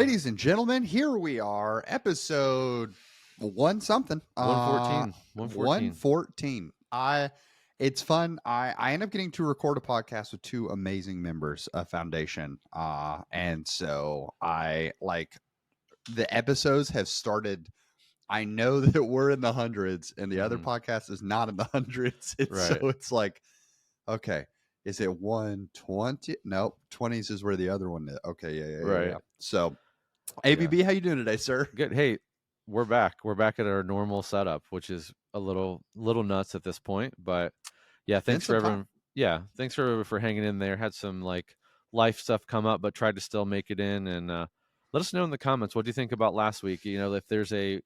Ladies and gentlemen, here we are, episode one something. 114. 114. It's fun. I end up getting to record a podcast with two amazing members of Foundation. And so I like the episodes have started. I know that we're in the hundreds and the other podcast is not in the hundreds. So it's like, okay, is it 120? Nope. 20s is where the other one is. Okay. Yeah. So ABB, how you doing today, sir? Good. Hey, we're back. We're back at our normal setup, which is a little nuts at this point. But yeah, thanks for everyone. Yeah, thanks for hanging in there. Had some like life stuff come up, but tried to still make it in. And let us know in the comments, what do you think about last week? You know, if there's a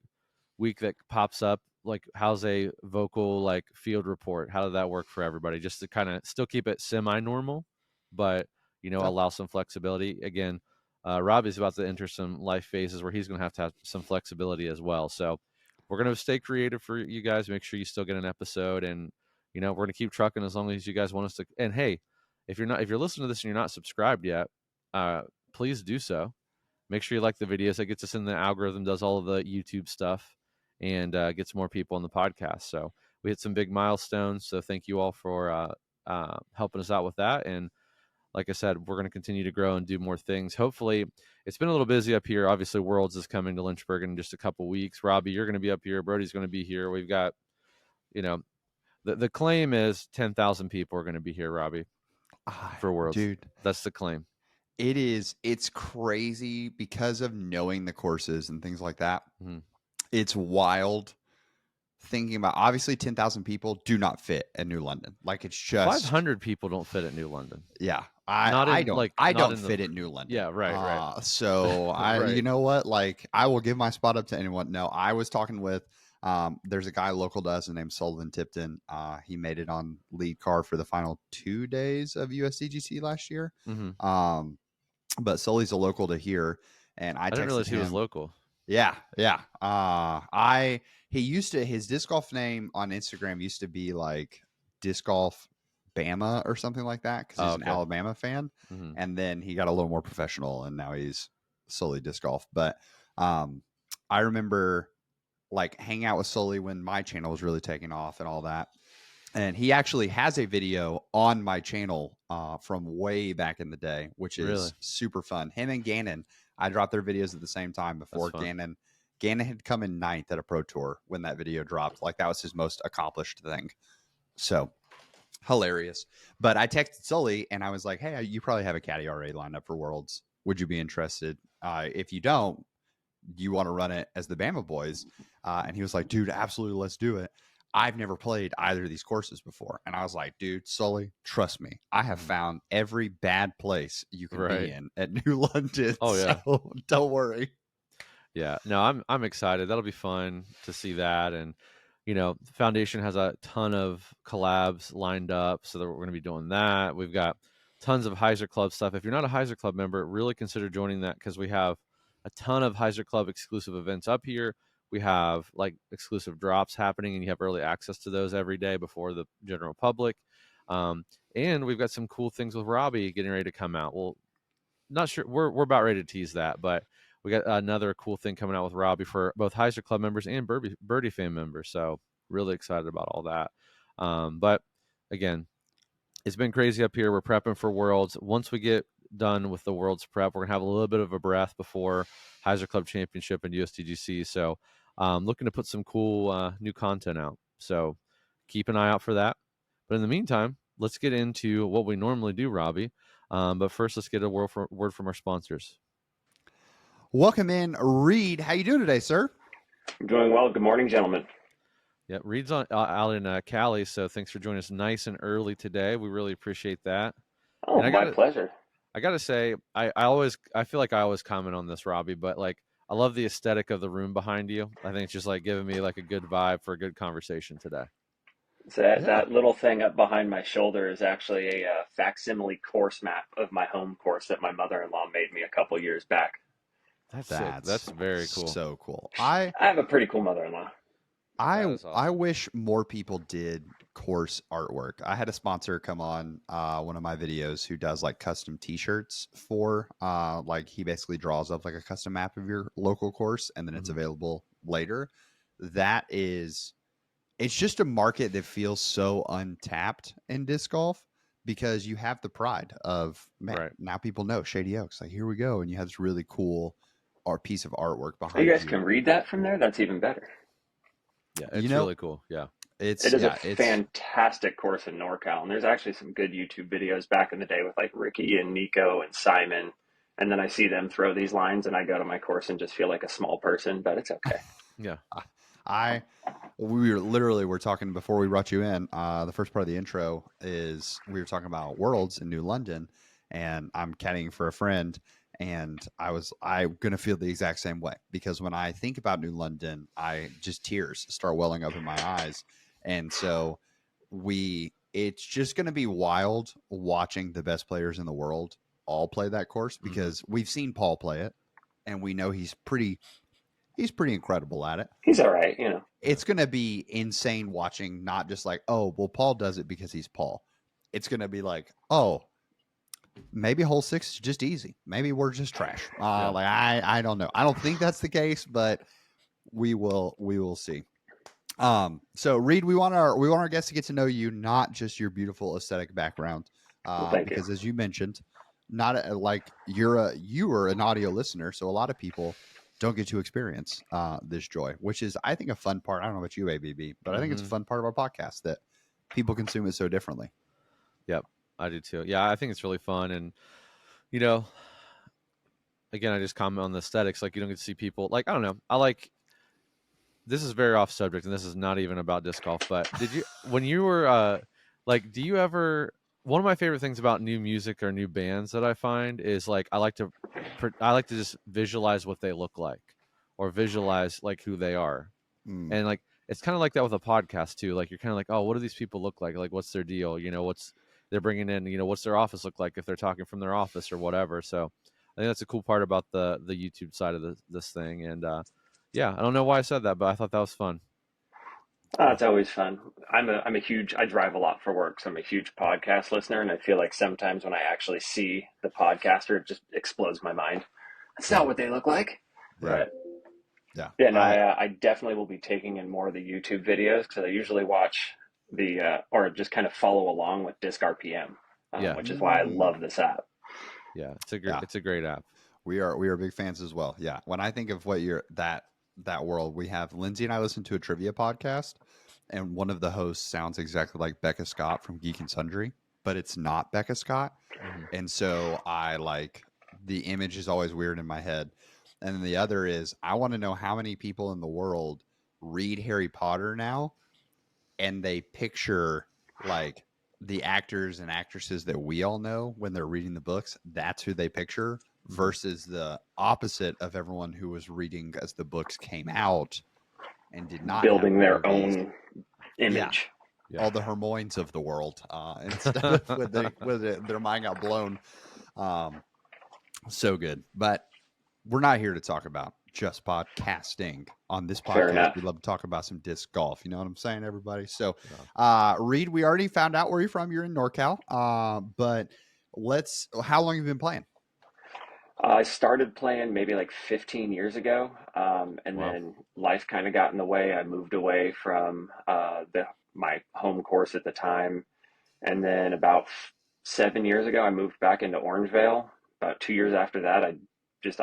week that pops up, like how's a vocal like field report? How did that work for everybody? Just to kind of still keep it semi-normal, but allow some flexibility. Again, Robbie's about to enter some life phases where he's going to have some flexibility as well. So we're going to stay creative for you guys. Make sure you still get an episode, and we're going to keep trucking as long as you guys want us to. And hey, if you're listening to this and you're not subscribed yet, please do so. Make sure you like the videos. That gets us in the algorithm, does all of the YouTube stuff, and gets more people on the podcast. So we hit some big milestones. So thank you all for helping us out with that. And like I said, we're going to continue to grow and do more things. Hopefully, it's been a little busy up here. Obviously, Worlds is coming to Lynchburg in just a couple weeks. Robbie, you're going to be up here. Brody's going to be here. We've got, the claim is 10,000 people are going to be here, Robbie, for Worlds. Dude, that's the claim. It's crazy because of knowing the courses and things like that. Mm-hmm. It's wild thinking about, obviously 10,000 people do not fit at New London. Like it's just 500 people don't fit at New London. Yeah. I don't fit at New London. Yeah, right. So right. You know what? Like I will give my spot up to anyone. No, I was talking with, there's a guy local to us named Sullivan Tipton. He made it on lead car for the final 2 days of USDGC last year. Mm-hmm. But Sully's a local to here, and I didn't realize he was local. Yeah. His disc golf name on Instagram used to be like Disc Golf Bama or something like that, because he's an Alabama fan. Mm-hmm. And then he got a little more professional, and now he's solely disc golf. But I remember like hanging out with Sully when my channel was really taking off and all that. And he actually has a video on my channel from way back in the day, which is super fun. Him and Gannon, I dropped their videos at the same time before Gannon. Gannon had come in 9th at a pro tour when that video dropped. Like that was his most accomplished thing. So hilarious. But I texted Sully and I was like, hey, you probably have a caddy already lined up for Worlds. Would you be interested? If you don't, you want to run it as the Bama boys? And he was like, dude, absolutely. Let's do it. I've never played either of these courses before. And I was like, dude, Sully, trust me. I have found every bad place you can be in at New London. Oh, yeah. So don't worry. Yeah. No, I'm excited. That'll be fun to see that. And, Foundation has a ton of collabs lined up. So that we're going to be doing that. We've got tons of Hyzer Club stuff. If you're not a Hyzer Club member, really consider joining that, because we have a ton of Hyzer Club exclusive events up here. We have like exclusive drops happening, and you have early access to those every day before the general public. And we've got some cool things with Robbie getting ready to come out. Well, not sure. We're about ready to tease that, but we got another cool thing coming out with Robbie for both Hyzer Club members and Birdie fan members. So really excited about all that. But again, it's been crazy up here. We're prepping for Worlds. Once we get done with the Worlds prep, we're going to have a little bit of a breath before Hyzer Club Championship and USDGC. So looking to put some cool new content out. So keep an eye out for that. But in the meantime, let's get into what we normally do, Robbie. But first, let's get a word from our sponsors. Welcome in, Reed. How you doing today, sir? I'm doing well. Good morning, gentlemen. Yeah, Reed's out in Cali, so thanks for joining us nice and early today. We really appreciate that. Oh, my pleasure. I gotta say, I feel like I always comment on this, Robbie, but like I love the aesthetic of the room behind you. I think it's just like giving me like a good vibe for a good conversation today. So that little thing up behind my shoulder is actually a facsimile course map of my home course that my mother-in-law made me a couple years back. That's very cool. So cool. I have a pretty cool mother-in-law. I wish more people did course artwork. I had a sponsor come on one of my videos who does like custom t-shirts for like he basically draws up like a custom map of your local course and then it's available later. That is, it's just a market that feels so untapped in disc golf because you have the pride of, man, now people know Shady Oaks, like here we go, and you have this really cool art piece of artwork behind you guys can read that from there. That's even better. Yeah, it's really cool. Yeah. It is a fantastic course in NorCal, and there's actually some good YouTube videos back in the day with like Ricky and Nico and Simon, and then I see them throw these lines, and I go to my course and just feel like a small person, but it's okay. Yeah, we're talking before we brought you in. The first part of the intro is we were talking about Worlds in New London, and I'm caddying for a friend, and I'm gonna feel the exact same way because when I think about New London, tears start welling up in my eyes. And so it's just going to be wild watching the best players in the world all play that course because we've seen Paul play it and we know he's pretty incredible at it. He's all right. It's going to be insane watching, not just like, oh, well, Paul does it because he's Paul. It's going to be like, oh, maybe hole 6 is just easy. Maybe we're just trash. Like, I don't know. I don't think that's the case, but we will see. So Reed, we want our guests to get to know you, not just your beautiful aesthetic background, because as you mentioned, not like you were an audio listener, so a lot of people don't get to experience this joy, which is, I think, a fun part. I don't know about you, ABB, but I think it's a fun part of our podcast that people consume it so differently. Yep, I do too. Yeah, I think it's really fun, and again, I just comment on the aesthetics. Like, you don't get to see people, like, I don't know. This is very off subject, and this is not even about disc golf, but when you were, do you ever, one of my favorite things about new music or new bands that I find is, like, I like to just visualize what they look like or visualize, like, who they are. And, like, it's kind of like that with a podcast, too. Like, you're kind of like, oh, what do these people look like? Like, what's their deal? What's they're bringing in, what's their office look like if they're talking from their office or whatever. So I think that's a cool part about the YouTube side of this thing. And, yeah, I don't know why I said that, but I thought that was fun. It's always fun. I drive a lot for work, so I'm a huge podcast listener, and I feel like sometimes when I actually see the podcaster, it just explodes my mind. That's not what they look like. Right. Yeah. No, I definitely will be taking in more of the YouTube videos because I usually watch or just kind of follow along with Disc RPM, which is why I love this app. Yeah, it's a great app. We are big fans as well. Yeah. When I think of what that world, we have Lindsay and I listen to a trivia podcast, and one of the hosts sounds exactly like Becca Scott from Geek and Sundry, but it's not Becca Scott. And so the image is always weird in my head. And then the other is, I want to know how many people in the world read Harry Potter now and they picture like the actors and actresses that we all know when they're reading the books. That's who they picture versus the opposite of everyone who was reading as the books came out and did not building their own image. Yeah. All the Hermiones of the world, instead of with their mind got blown. So good. But we're not here to talk about just podcasting on this podcast. We love to talk about some disc golf. You know what I'm saying, everybody? So, Reed, we already found out where you're from. You're in NorCal. But how long have you been playing? I started playing maybe like 15 years ago. And then life kind of got in the way. I moved away from my home course at the time. And then about 7 years ago, I moved back into Orangevale. About 2 years after that, I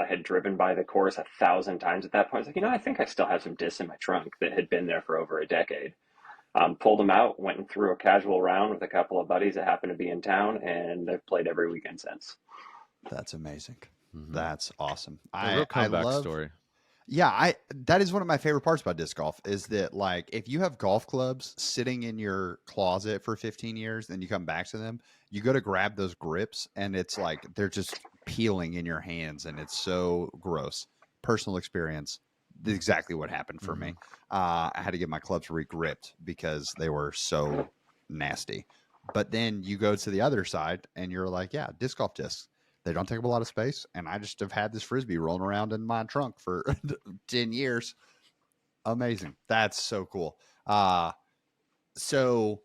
had driven by the course 1,000 times at that point. I was like, I think I still have some discs in my trunk that had been there for over a decade. Pulled them out, went and threw a casual round with a couple of buddies that happened to be in town, and I've played every weekend since. That's amazing. That's awesome. A real comeback story. Yeah, that is one of my favorite parts about disc golf is that, like, if you have golf clubs sitting in your closet for 15 years and you come back to them, you go to grab those grips and it's like they're just peeling in your hands and it's so gross. Personal experience, exactly what happened for me. I had to get my clubs re-gripped because they were so nasty. But then you go to the other side and you're like, yeah, disc golf discs. They don't take up a lot of space, and I just have had this Frisbee rolling around in my trunk for 10 years. Amazing. That's so cool. So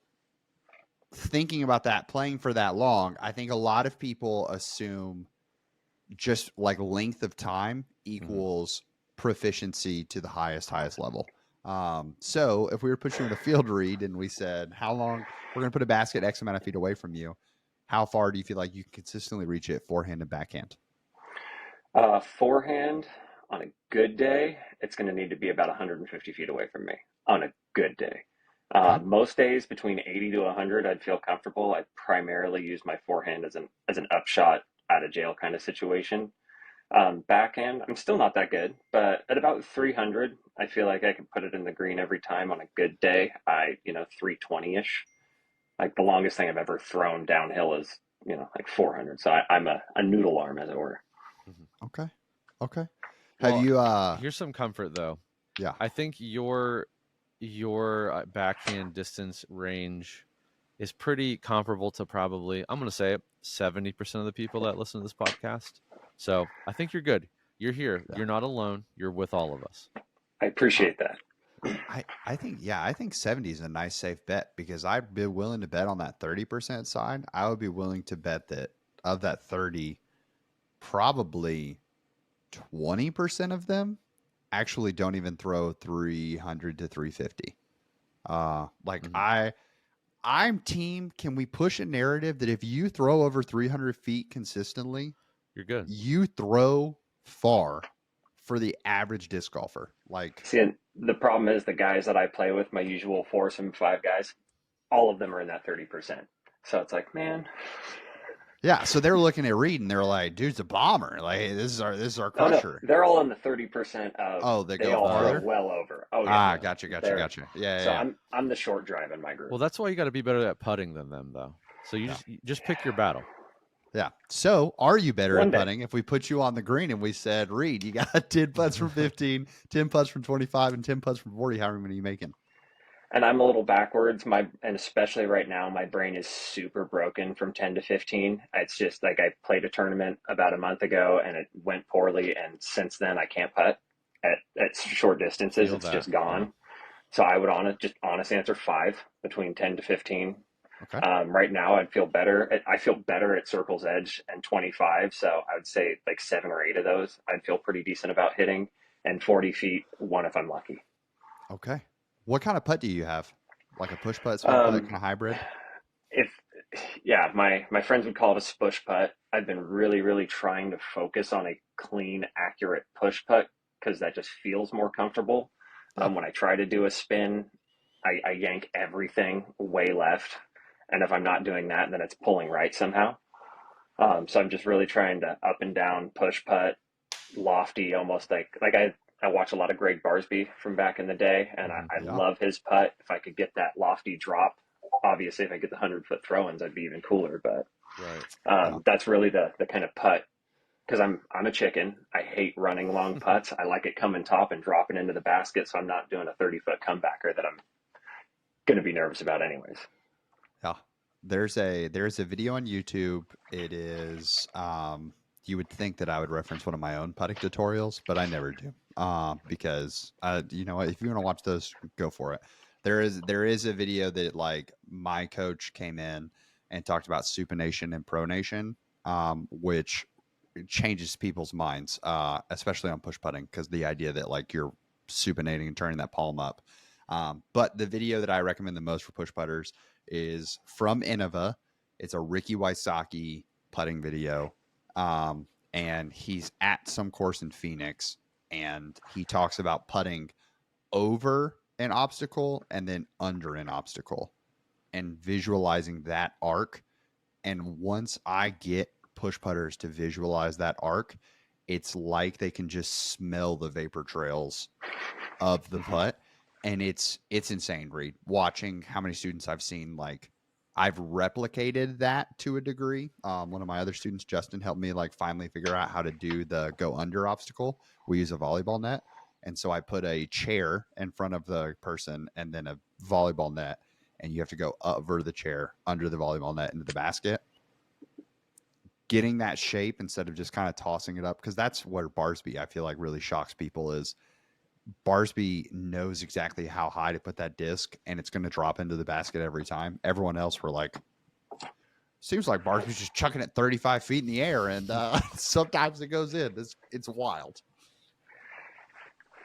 thinking about that, playing for that long, I think a lot of people assume just like length of time equals proficiency to the highest level. So if we were put you in a field read and we said, how long we're going to put a basket X amount of feet away from you, how far do you feel like you can consistently reach it forehand and backhand? Forehand on a good day, it's going to need to be about 150 feet away from me on a good day. Okay. Most days between 80 to 100, I'd feel comfortable. I primarily use my forehand as an upshot out of jail kind of situation. Backhand, I'm still not that good, but at about 300, I feel like I can put it in the green every time on a good day. 320-ish. Like the longest thing I've ever thrown downhill is, like 400. So I'm a noodle arm, as it were. Okay. Okay. Well, Have you here's some comfort though. Yeah. I think your backhand distance range is pretty comparable to probably, I'm going to say it, 70% of the people that listen to this podcast. So I think you're good. You're here. Yeah. You're not alone. You're with all of us. I appreciate that. I think 70 is a nice safe bet, because I'd be willing to bet on that 30% side. I would be willing to bet that of that 30, probably 20% of them actually don't even throw 300 to 350. I'm team, can we push a narrative that if you throw over 300 feet consistently, you're good. You throw far for the average disc golfer. Like, see, the problem is the guys that I play with, my usual foursome 5 guys, all of them are in that 30%. So it's like, man. Yeah, so they're looking at Reed and they're like, dude's a bomber. Like, this is our crusher. No, they're all in the 30% of they go all farther? well over. Oh yeah. Gotcha. Yeah. So I'm the short drive in my group. Well, that's why you got to be better at putting than them, though. So you just pick your battle. Yeah. So are you better at putting? If we put you on the green and we said, Reed, you got 10 putts from 15, 10 putts from 25, and 10 putts from 40, how many are you making? And I'm a little backwards. And especially right now, my brain is super broken from 10 to 15. It's just like I played a tournament about a month ago and it went poorly. And since then, I can't putt at short distances. It's just gone. Yeah. So I would honest answer 5 between 10 to 15. Okay. Right now, I'd feel better. I feel better at Circle's Edge and 25. So I would say like 7 or 8 of those, I'd feel pretty decent about hitting. And 40 feet, 1 if I'm lucky. Okay. What kind of putt do you have? Like a push putt, spin putt, kind of hybrid? My friends would call it a spush putt. I've been really, really trying to focus on a clean, accurate push putt because that just feels more comfortable. When I try to do a spin, I yank everything way left. And if I'm not doing that, then it's pulling right somehow. So I'm just really trying to up and down push putt, lofty, almost like I watch a lot of Greg Barsby from back in the day, and I love his putt. If I could get that lofty drop, obviously if I get the 100-foot throw-ins, I'd be even cooler. But that's really the kind of putt, because I'm a chicken. I hate running long putts. I like it coming top and dropping into the basket, so I'm not doing a 30-foot comebacker that I'm going to be nervous about anyways. Yeah, there's a video on YouTube. It is you would think that I would reference one of my own putting tutorials, but I never do. Because you know what, if you want to watch those, go for it. There is a video that like my coach came in and talked about supination and pronation, which changes people's minds, especially on push putting, because the idea that like you're supinating and turning that palm up. But the video that I recommend the most for push putters is from Innova. It's a Ricky Wysocki putting video. And he's at some course in Phoenix, and he talks about putting over an obstacle and then under an obstacle and visualizing that arc. And once I get push putters to visualize that arc, it's like they can just smell the vapor trails of the putt. And it's insane, Reed. Watching how many students I've seen, like I've replicated that to a degree. One of my other students, Justin, helped me like finally figure out how to do the go under obstacle. We use a volleyball net. And so I put a chair in front of the person and then a volleyball net, and you have to go over the chair, under the volleyball net, into the basket. Getting that shape instead of just kind of tossing it up, because that's where Barsby, I feel like, really shocks people, is Barsby knows exactly how high to put that disc, and it's going to drop into the basket every time. Everyone else were like, seems like Barsby's just chucking it 35 feet in the air, and sometimes it goes in. It's wild.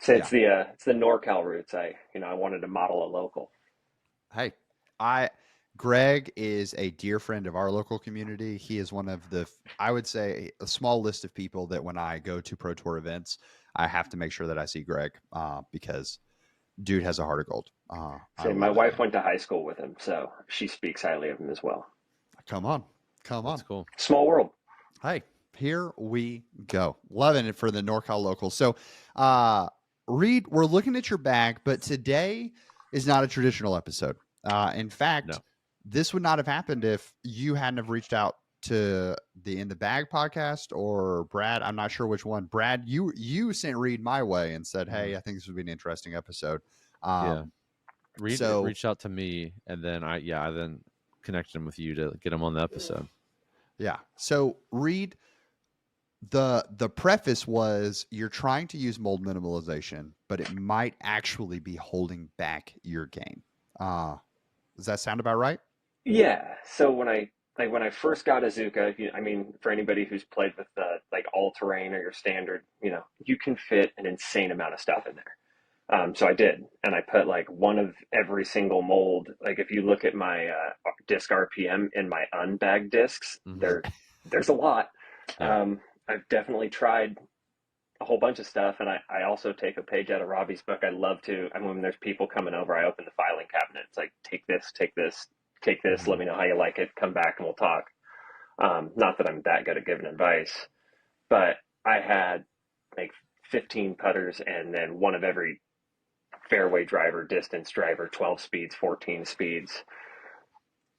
So it's the NorCal roots. I wanted to model a local. Hey, Greg is a dear friend of our local community. He is one of I would say, a small list of people that when I go to Pro Tour events, I have to make sure that I see Greg because dude has a heart of gold. So my wife went to high school with him, so she speaks highly of him as well. Come on. That's cool. Small world. Hey, here we go. Loving it for the NorCal local. So, Reed, we're looking at your bag, but today is not a traditional episode. In fact, this would not have happened if you hadn't have reached out to the In the Bag podcast or Brad. I'm not sure which one. Brad, you sent Reed my way and said, "Hey, I think this would be an interesting episode." Reed reached out to me, and then I then connected him with you to get him on the episode. Yeah. So Reed, the preface was you're trying to use mold minimalization, but it might actually be holding back your game. Does that sound about right? Yeah. So when I first got a Zuka, for anybody who's played with the all terrain or your standard, you can fit an insane amount of stuff in there. So I did, and I put one of every single mold. If you look at my disc RPM in my unbagged discs, there's a lot. Yeah. I've definitely tried a whole bunch of stuff, and I also take a page out of Robbie's book. I love to. When there's people coming over, I open the filing cabinet. It's like, take this, take this, take this. Let me know how you like it. Come back and we'll talk. Not that I'm that good at giving advice, but I had 15 putters and then one of every fairway driver, distance driver, 12 speeds, 14 speeds.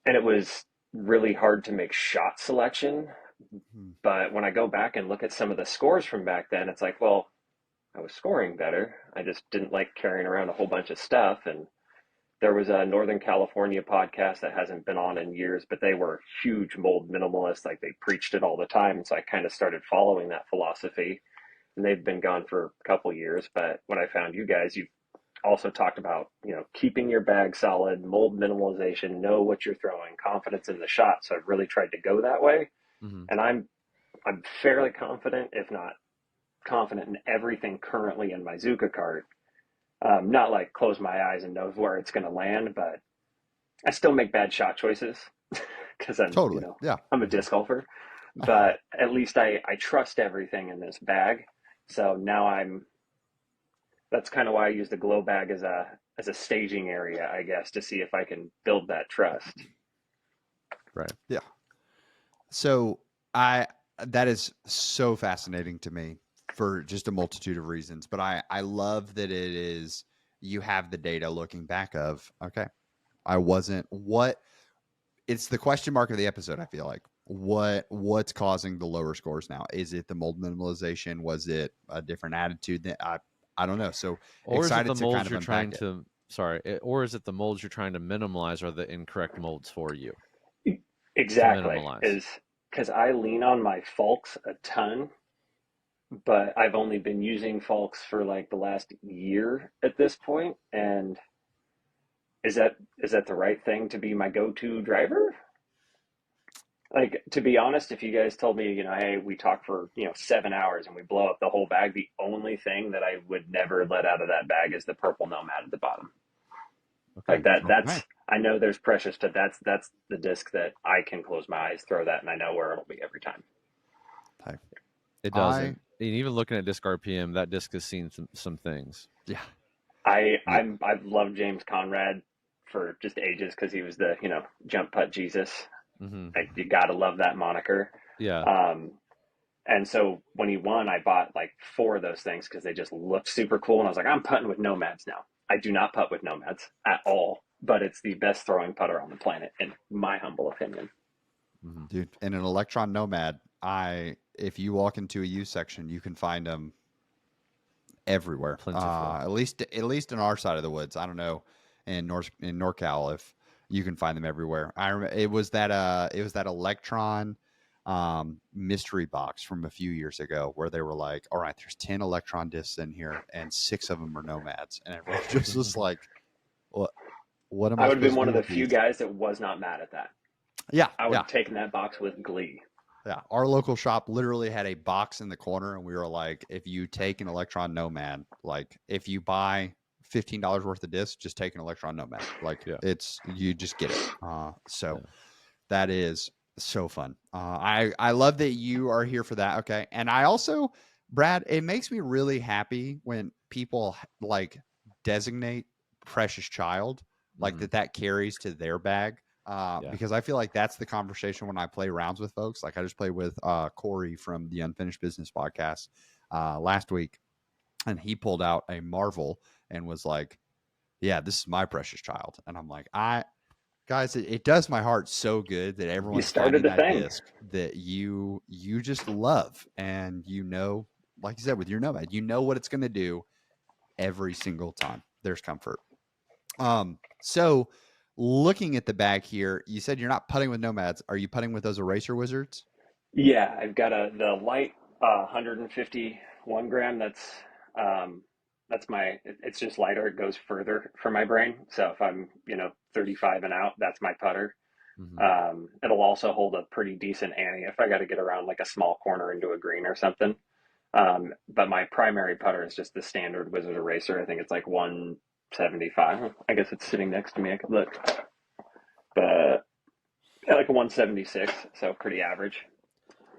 And it was really hard to make shot selection. But when I go back and look at some of the scores from back then, it's like, well, I was scoring better. I just didn't like carrying around a whole bunch of stuff. And there was a Northern California podcast that hasn't been on in years, but they were huge mold minimalists. They preached it all the time. And so I kind of started following that philosophy. And they've been gone for a couple years. But when I found you guys, you've also talked about, keeping your bag solid, mold minimalization, know what you're throwing, confidence in the shot. So I've really tried to go that way. And I'm fairly confident, if not confident, in everything currently in my Zuka cart. Not close my eyes and know where it's going to land, but I still make bad shot choices because I'm I'm a disc golfer. But at least I trust everything in this bag. So now that's kind of why I use the glow bag as a staging area, I guess, to see if I can build that trust. Right. Yeah. So that is so fascinating to me for just a multitude of reasons, but I love that you have the data looking back of, okay, it's the question mark of the episode. I feel like what's causing the lower scores now? Is it the mold minimalization? Was it a different attitude? I don't know. So or excited is it the molds you're trying to, or is it the molds you're trying to minimalize are the incorrect molds for you? Exactly. Is because I lean on my Fulks a ton, but I've only been using Fulks for the last year at this point. And is that the right thing to be my go-to driver? To be honest, if you guys told me, hey, we talk for 7 hours and we blow up the whole bag, the only thing that I would never let out of that bag is the purple Nomad at the bottom. Okay. That's I know there's precious to that's the disc that I can close my eyes, throw that, and I know where it'll be every time. It doesn't. And even looking at disc RPM, that disc has seen some things. Yeah. I've loved James Conrad for just ages because he was the jump putt Jesus. You gotta love that moniker. Yeah. And so when he won, I bought 4 of those things because they just looked super cool, and I was like, I'm putting with Nomads now. I do not putt with Nomads at all, but it's the best throwing putter on the planet, in my humble opinion. Dude, in an Electron Nomad, if you walk into a U section, you can find them everywhere. At least in our side of the woods. I don't know in NorCal if you can find them everywhere. I remember it was that Electron mystery box from a few years ago where they were like, all right, there's 10 electron discs in here and 6 of them are nomads. And everyone just was like, what am I would have been supposed to one do of the with few these? guys that was not mad at that. Yeah. I would have taken that box with glee. Yeah. Our local shop literally had a box in the corner, and we were like, if you take an electron nomad, like if you buy $15 worth of discs, just take an electron nomad. Like you just get it. That is so fun. I love that you are here for that. Okay. And I also, Brad, it makes me really happy when people like designate precious child, like that carries to their bag. Because I feel like that's the conversation when I play rounds with folks. Like I just played with Corey from the Unfinished Business podcast last week, and he pulled out a Marvel and was like, yeah, this is my precious child. And I'm like, guys, it does my heart so good that everyone's finding that disc that you just love. And like you said, with your Nomad, you know what it's going to do every single time. There's comfort. So looking at the bag here, you said you're not putting with Nomads. Are you putting with those Eraser Wizards? Yeah, I've got the light 151 gram. That's it's just lighter. It goes further for my brain. So if I'm 35 and out, that's my putter. It'll also hold a pretty decent ante if I got to get around like a small corner into a green or something. But my primary putter is just the standard Wizard Eraser. I think it's like 175. I guess it's sitting next to me. I could look, but like a 176, so pretty average.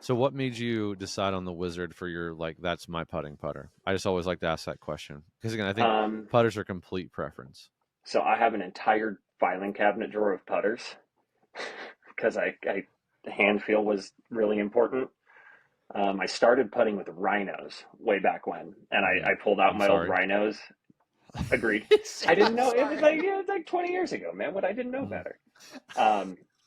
So what made you decide on the Wizard for your, like, that's my putting putter? I just always like to ask that question. Because, again, I think putters are complete preference. So I have an entire filing cabinet drawer of putters because hand feel was really important. I started putting with rhinos way back when, and I pulled out old rhinos. Agreed. I didn't know. It was like 20 years ago, man. What I didn't know better.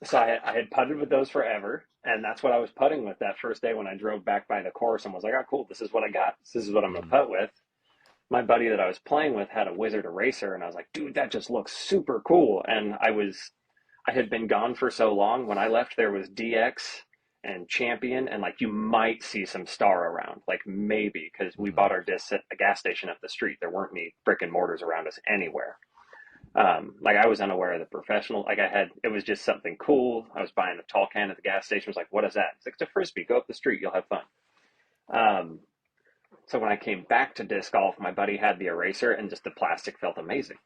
So I had putted with those forever, and that's what I was putting with that first day when I drove back by the course and was like, oh, cool, this is what I got. This is what I'm going to putt with. My buddy that I was playing with had a Wizard Eraser, and I was like, dude, that just looks super cool. And I had been gone for so long. When I left, there was DX and Champion, and like you might see some Star around, like maybe, because we bought our discs at a gas station up the street. There weren't any brick and mortars around us anywhere. Like I was unaware of the professional. Like it was just something cool. I was buying a tall can at the gas station. I was like, what is that? It's like, it's a Frisbee. Go up the street. You'll have fun. So when I came back to disc golf, my buddy had the Eraser, and just the plastic felt amazing.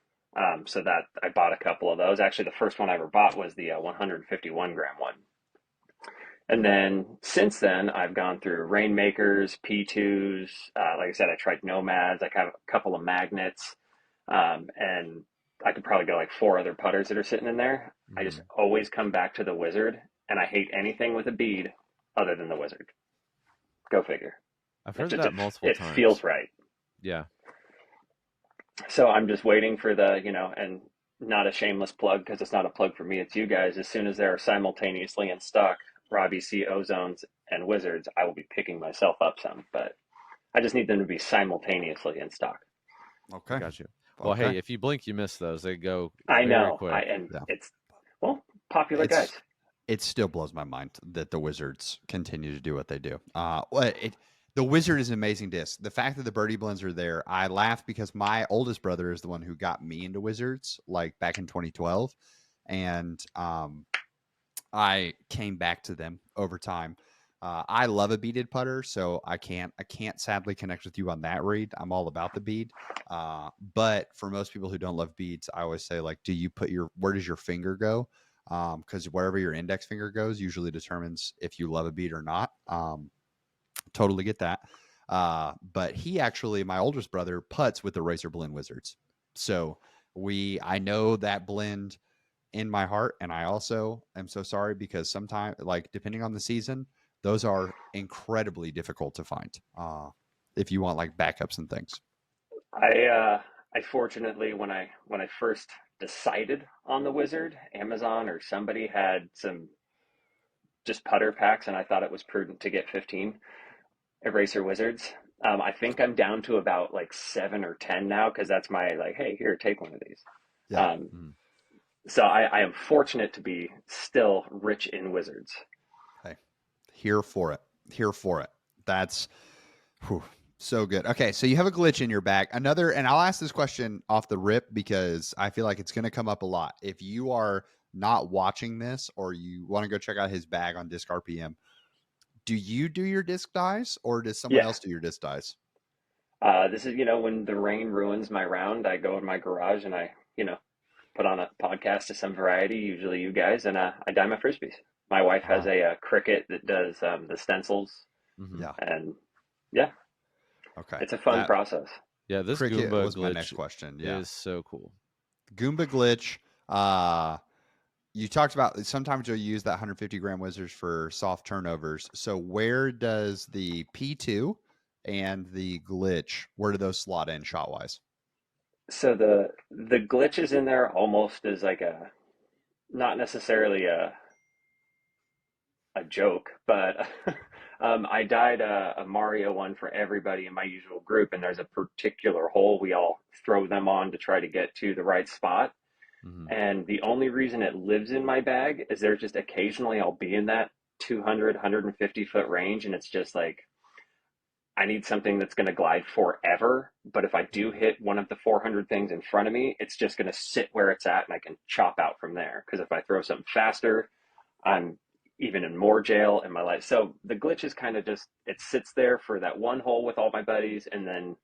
So that I bought a couple of those. Actually, the first one I ever bought was the 151 gram one. And then since then, I've gone through Rainmakers, P2s. Like I said, I tried Nomads. I have a couple of magnets. And I could probably go like 4 other putters that are sitting in there. I just always come back to the Wizard, and I hate anything with a bead other than the Wizard. Go figure. I've heard that multiple times. It feels right. Yeah. So I'm just waiting for and not a shameless plug because it's not a plug for me, it's you guys. As soon as they're simultaneously in stock, Robbie C Ozones and Wizards, I will be picking myself up some, but I just need them to be simultaneously in stock. Okay. Got you. Well, hey, if you blink, you miss those. They go I know. quick. It's popular guys. It still blows my mind that the Wizards continue to do what they do. The Wizard is an amazing disc. The fact that the birdie blends are there, I laugh because my oldest brother is the one who got me into Wizards, like back in 2012, and I came back to them over time. I love a beaded putter, so I can't sadly connect with you on that read. I'm all about the bead. But for most people who don't love beads, I always say, like, where does your finger go? Because wherever your index finger goes usually determines if you love a bead or not. Totally get that. But he actually, my oldest brother, putts with the Razor Blend Wizards. So I know that blend in my heart. And I also am so sorry because sometimes, like, depending on the season, those are incredibly difficult to find if you want like backups and things. I fortunately, when I first decided on the Wizard, Amazon or somebody had some just putter packs, and I thought it was prudent to get 15 Eraser Wizards. I think I'm down to about like 7 or 10 now because that's my like, hey, here, take one of these. Yeah. So I am fortunate to be still rich in Wizards. Hey, Here for it. Here for it. That's so good. Okay, so you have a glitch in your bag. Another, and I'll ask this question off the rip because I feel like it's going to come up a lot. If you are not watching this or you want to go check out his bag on Disc RPM, do you do your disc dies or does someone else do your disc dies? This is, when the rain ruins my round, I go in my garage and I, put on a podcast of some variety, usually you guys, and I dye my Frisbees. My wife has a Cricut that does the stencils. Yeah. And yeah. Okay. It's a fun process. Yeah, this Cricut Goomba was glitch my next question. Yeah. is so cool. Goomba glitch. You talked about sometimes you'll use that 150 gram wizards for soft turnovers. So where does the P2 and the glitch, where do those slot in shot wise? So the glitch is in there almost as like not necessarily a joke, but I dyed a Mario one for everybody in my usual group, and there's a particular hole we all throw them on to try to get to the right spot. And the only reason it lives in my bag is there's just occasionally I'll be in that 200, 150 foot range, and it's just like, I need something that's going to glide forever. But if I do hit one of the 400 things in front of me, it's just going to sit where it's at and I can chop out from there. Because if I throw something faster, I'm even in more jail in my life. So the glitch is kind of just, it sits there for that one hole with all my buddies. And then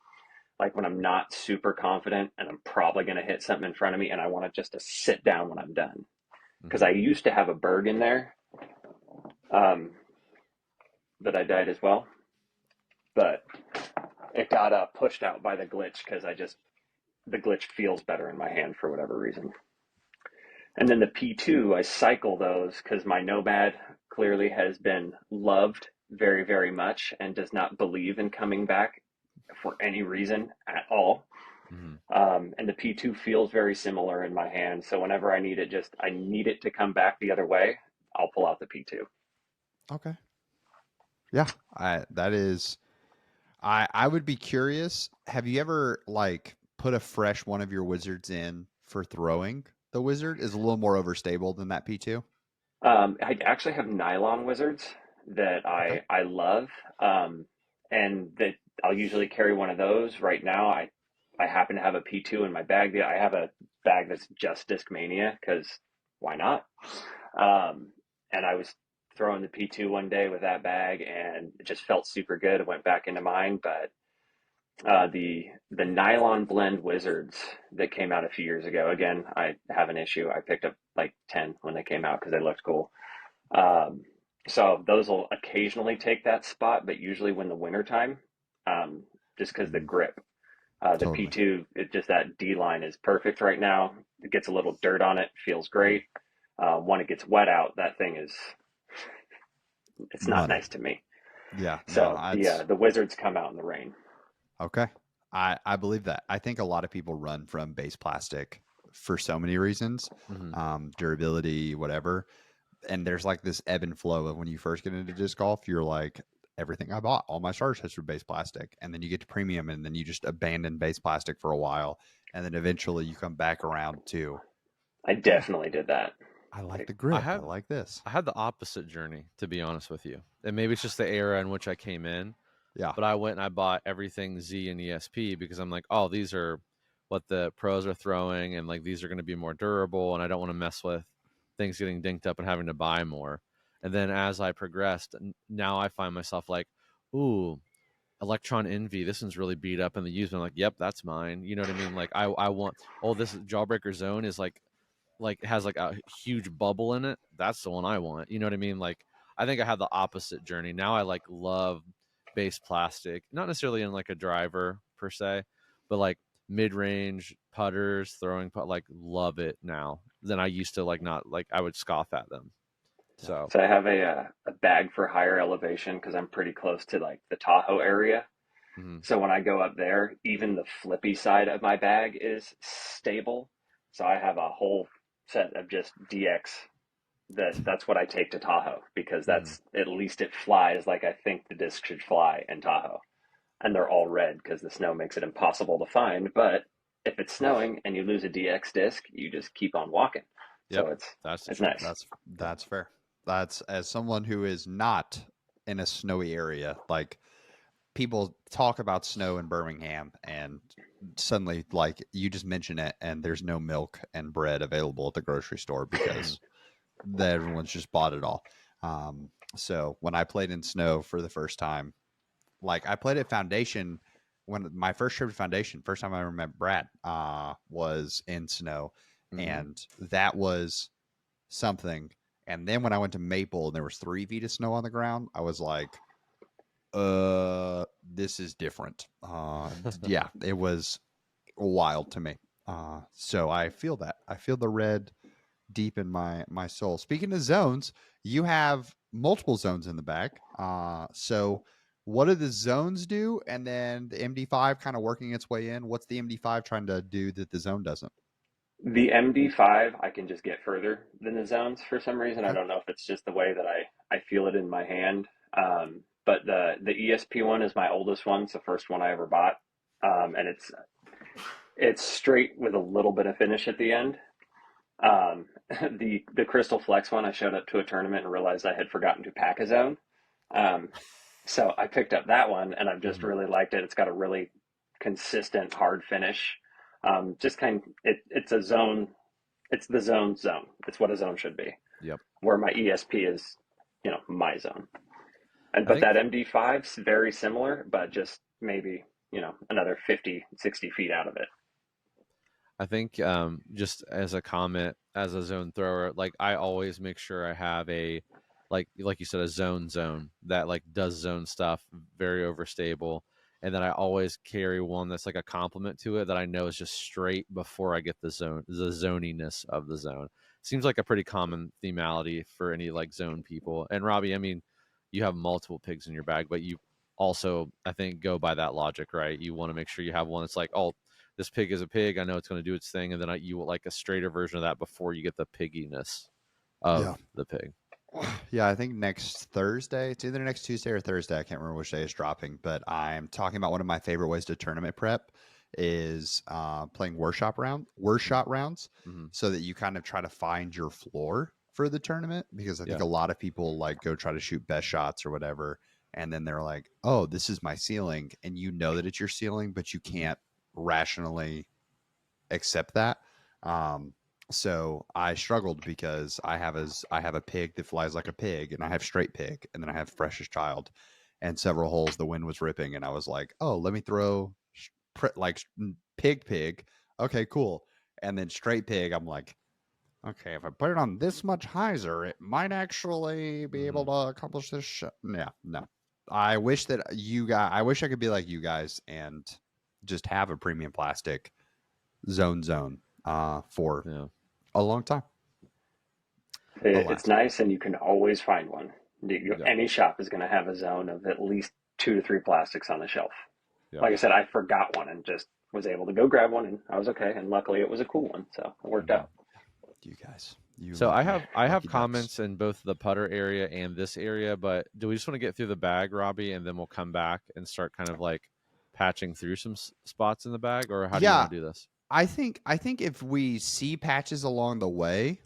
like when I'm not super confident and I'm probably going to hit something in front of me and I want to just to sit down when I'm done. Because I used to have a Berg in there that I dyed as well. But it got pushed out by the glitch because the glitch feels better in my hand for whatever reason. And then the P2, I cycle those because my Nomad clearly has been loved very, very much and does not believe in coming back for any reason at all. And the P2 feels very similar in my hand. So whenever I need it, I need it to come back the other way, I'll pull out the P2. Okay. Yeah, I would be curious. Have you ever like put a fresh one of your wizards in for throwing? The wizard is a little more overstable than that P2. I actually have nylon wizards that I love, and that I'll usually carry one of those. Right now, I happen to have a P2 in my bag. I have a bag that's just Discmania because why not? And I was throwing the P2 one day with that bag, and it just felt super good. It went back into mine, but the nylon blend wizards that came out a few years ago. Again, I have an issue. I picked up like 10 when they came out because they looked cool. So those will occasionally take that spot, but usually when the winter time, just because the grip. The Totally. P2, that D line is perfect right now. It gets a little dirt on it, feels great. When it gets wet out, that thing it's not nice to me. Yeah. So the wizards come out in the rain. Okay. I believe that. I think a lot of people run from base plastic for so many reasons, durability, whatever. And there's like this ebb and flow of when you first get into disc golf, you're like, everything I bought, all my starter sets were base plastic. And then you get to premium and then you just abandon base plastic for a while. And then eventually you come back around to. I definitely did that. I like the grip. I like this. I had the opposite journey, to be honest with you. And maybe it's just the era in which I came in. Yeah. But I went and I bought everything Z and ESP because I'm like, oh, these are what the pros are throwing. And like, these are going to be more durable. And I don't want to mess with things getting dinked up and having to buy more. And then as I progressed, now I find myself like, ooh, Electron Envy, this one's really beat up in the used. I'm like, yep, that's mine. You know what I mean? Like I want, this Jawbreaker Zone is like it has like a huge bubble in it. That's the one I want. You know what I mean? Like I think I had the opposite journey. Now I like love base plastic, not necessarily in like a driver per se, but like mid-range putters, throwing like love it now than I used to. Like not like I would scoff at them. So I have a bag for higher elevation because I'm pretty close to like the Tahoe area. So when I go up there, even the flippy side of my bag is stable. So I have a whole set of just DX that's what I take to Tahoe because that's at least it flies like I think the disc should fly in Tahoe. And they're all red because the snow makes it impossible to find. But if it's snowing and you lose a DX disc, you just keep on walking. Yep, so it's nice. That's fair. That's as someone who is not in a snowy area. Like people talk about snow in Birmingham, and suddenly, like you just mention it, and there's no milk and bread available at the grocery store because everyone's just bought it all. So when I played in snow for the first time, like I played at Foundation when my first trip to Foundation, first time I ever met Brad, was in snow, and that was something. And then when I went to Maple and there was 3 feet of snow on the ground, I was like, this is different. Yeah, it was wild to me. So I feel that. I feel the red deep in my soul. Speaking of zones, you have multiple zones in the back. So what do the zones do? And then the MD5 kind of working its way in. What's the MD5 trying to do that the zone doesn't? The MD5, I can just get further than the zones for some reason. I Okay. don't know if it's just the way that I feel it in my hand. But the ESP one is my oldest one. It's the first one I ever bought. And it's straight with a little bit of finish at the end. The Crystal Flex one, I showed up to a tournament and realized I had forgotten to pack a zone. Um, so I picked up that one and I've just really liked it. It's got a really consistent hard finish. Just it's a zone. It's the zone. It's what a zone should be. Yep. Where my ESP is, my zone. But think, that MD5's very similar, but just maybe, another 50, 60 feet out of it. I think just as a comment, as a zone thrower, like I always make sure I have a like you said, a zone that like does zone stuff, very overstable, and then I always carry one that's like a complement to it that I know is just straight before I get the zoniness of the zone. Seems like a pretty common themality for any like zone people. And Robbie, I mean, you have multiple pigs in your bag, but you also, I think, go by that logic, right? You want to make sure you have one that's like, oh, this pig is a pig. I know it's going to do its thing, and then you will like a straighter version of that before you get the pigginess of the pig. Yeah, I think next Thursday, it's either next Tuesday or Thursday. I can't remember which day is dropping, but I'm talking about one of my favorite ways to tournament prep is playing workshop rounds, so that you kind of try to find your floor for the tournament. Because I think a lot of people like go try to shoot best shots or whatever, and then they're like, "Oh, this is my ceiling," and you know that it's your ceiling, but you can't rationally accept that. So I struggled because I have a pig that flies like a pig, and I have straight pig, and then I have freshest child, and several holes the wind was ripping, and I was like, oh, let me throw like pig. Okay, cool. And then straight pig, I'm like, okay, if I put it on this much hyzer, it might actually be able to accomplish this. Yeah, no. I wish that I wish I could be like you guys and just have a premium plastic zone for a long time. It's nice, and you can always find one. Any shop is going to have a zone of at least 2 to 3 plastics on the shelf. Like I said, I forgot one and just was able to go grab one, and I was okay. And luckily, it was a cool one, so it worked out. You guys, so I have comments in both the putter area and this area, but do we just want to get through the bag, Robbie, and then we'll come back and start kind of like patching through some spots in the bag, or how do you want to do this? I think if we see patches along the way,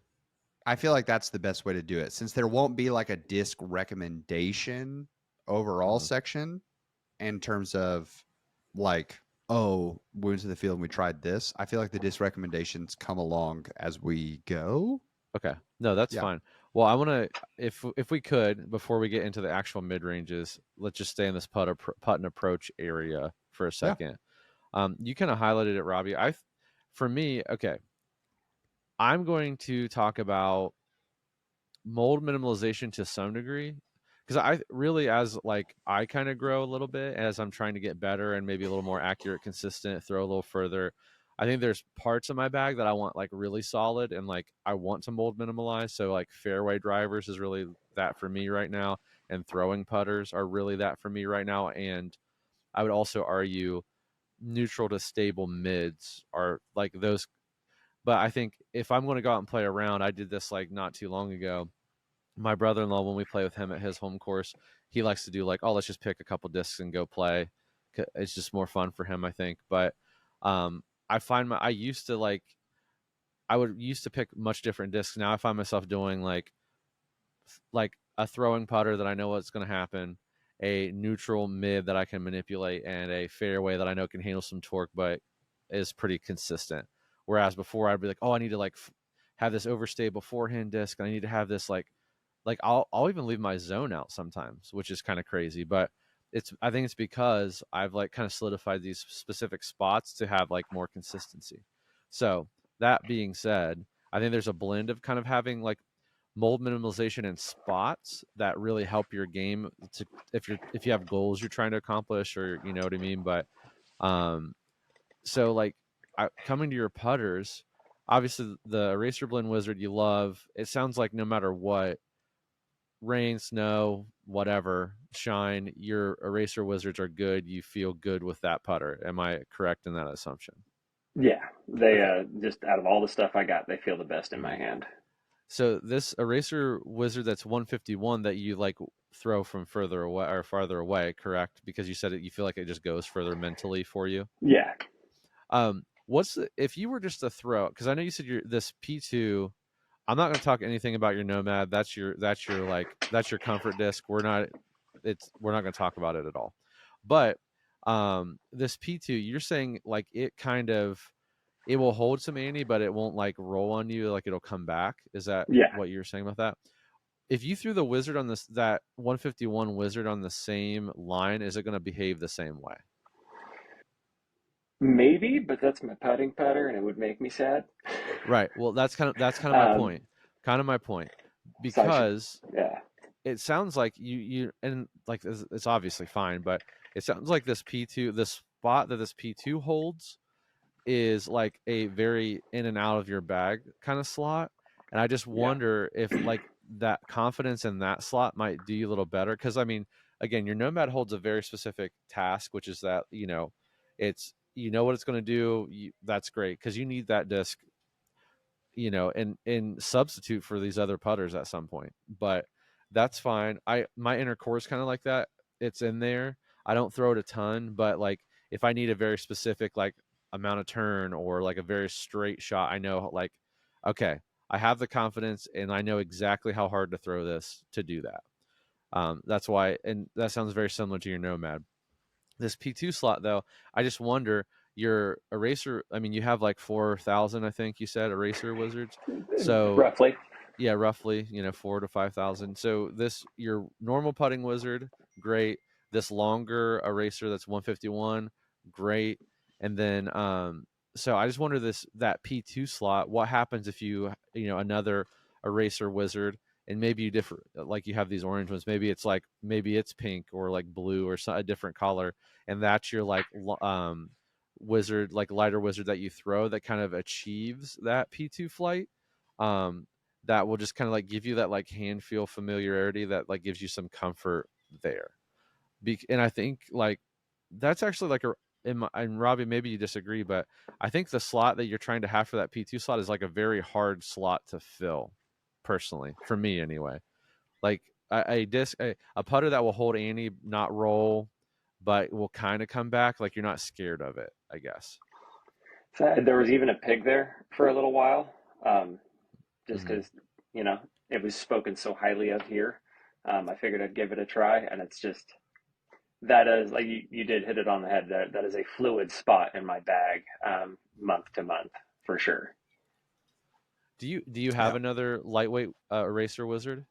I feel like that's the best way to do it, since there won't be like a disc recommendation overall section in terms of like, oh, we went to the field and we tried this. I feel like the disc recommendations come along as we go. Okay. No, that's fine. Well, I want to, if we could, before we get into the actual mid ranges, let's just stay in this putt and approach area for a second. You kind of highlighted it, Robbie. For me, okay, I'm going to talk about mold minimalization to some degree, because I really, as like I kind of grow a little bit as I'm trying to get better and maybe a little more accurate, consistent, throw a little further. I think there's parts of my bag that I want like really solid and like I want to mold minimalize. So like fairway drivers is really that for me right now, and throwing putters are really that for me right now. And I would also argue neutral to stable mids are like those. But I think if I'm going to go out and play around, I did this like not too long ago. My brother-in-law, when we play with him at his home course, he likes to do like, oh, let's just pick a couple discs and go play. It's just more fun for him, I think. But I find I used to pick much different discs. Now I find myself doing like a throwing putter that I know what's going to happen, a neutral mid that I can manipulate, and a fairway that I know can handle some torque, but is pretty consistent. Whereas before I'd be like, oh, I need to like have this overstay beforehand disc, and I need to have this like I'll even leave my zone out sometimes, which is kind of crazy, but I think it's because I've like kind of solidified these specific spots to have like more consistency. So that being said, I think there's a blend of kind of having like mold minimalization and spots that really help your game to if you have goals you're trying to accomplish, or you know what I mean. But so like coming to your putters, obviously the Eraser Blend Wizard you love. It sounds like no matter what, rain, snow, whatever, shine, your Eraser Wizards are good. You feel good with that putter. Am I correct in that assumption? Yeah, they Okay. just out of all the stuff I got, they feel the best in Mm-hmm. my hand. So this Eraser Wizard that's 151 that you like throw from further away or farther away, correct? Because you said you feel like it just goes further mentally for you. Yeah. If you were just to throw? Because I know you said this P2. I'm not going to talk anything about your Nomad. That's your comfort disc. We're not going to talk about it at all. But this P2, you're saying like it will hold some ante, but it won't like roll on you, like it'll come back. Is that Yeah. what you're saying about that? If you threw the wizard on that 151 wizard on the same line, is it going to behave the same way? Maybe, but that's my putting putter, and it would make me sad. Right. Well, that's kind of my um, point. Kind of my point, so I should, because yeah, it sounds like you and like it's obviously fine, but it sounds like this P2, this spot that this P2 holds, is like a very in and out of your bag kind of slot. And I just yeah, wonder if like that confidence in that slot might do you a little better. Cause I mean, again, your Nomad holds a very specific task, which is that, it's, what it's going to do. That's great. Cause you need that disc, and substitute for these other putters at some point. But that's fine. My inner core is kind of like that. It's in there. I don't throw it a ton, but like if I need a very specific like amount of turn or like a very straight shot, I know like, okay, I have the confidence and I know exactly how hard to throw this to do that. That's why, and that sounds very similar to your Nomad. This P2 slot, though, I just wonder your eraser. I mean, you have like 4,000, I think you said, eraser wizards. So roughly. yeah, roughly, 4 to 5,000. So your normal putting wizard, great. This longer eraser that's 151, great. And then so I just wonder that P2 slot, what happens if another eraser wizard, and maybe you differ, like you have these orange ones, maybe it's pink or like blue or a different color, and that's your like wizard, like lighter wizard that you throw that kind of achieves that P2 flight. Um that will just kind of like give you that like hand feel familiarity that like gives you some comfort there. And I think like that's actually like and Robbie, maybe you disagree, but I think the slot that you're trying to have for that P2 slot is like a very hard slot to fill, personally, for me anyway. Like a putter that will hold ante, not roll, but will kind of come back. Like you're not scared of it, I guess. So there was even a pig there for a little while, just Mm-hmm. because, you know, it was spoken so highly of here. I figured I'd give it a try, and it's just that is like you did hit it on the head. That is a fluid spot in my bag, month to month for sure. Do you have Yeah. another lightweight eraser wizard?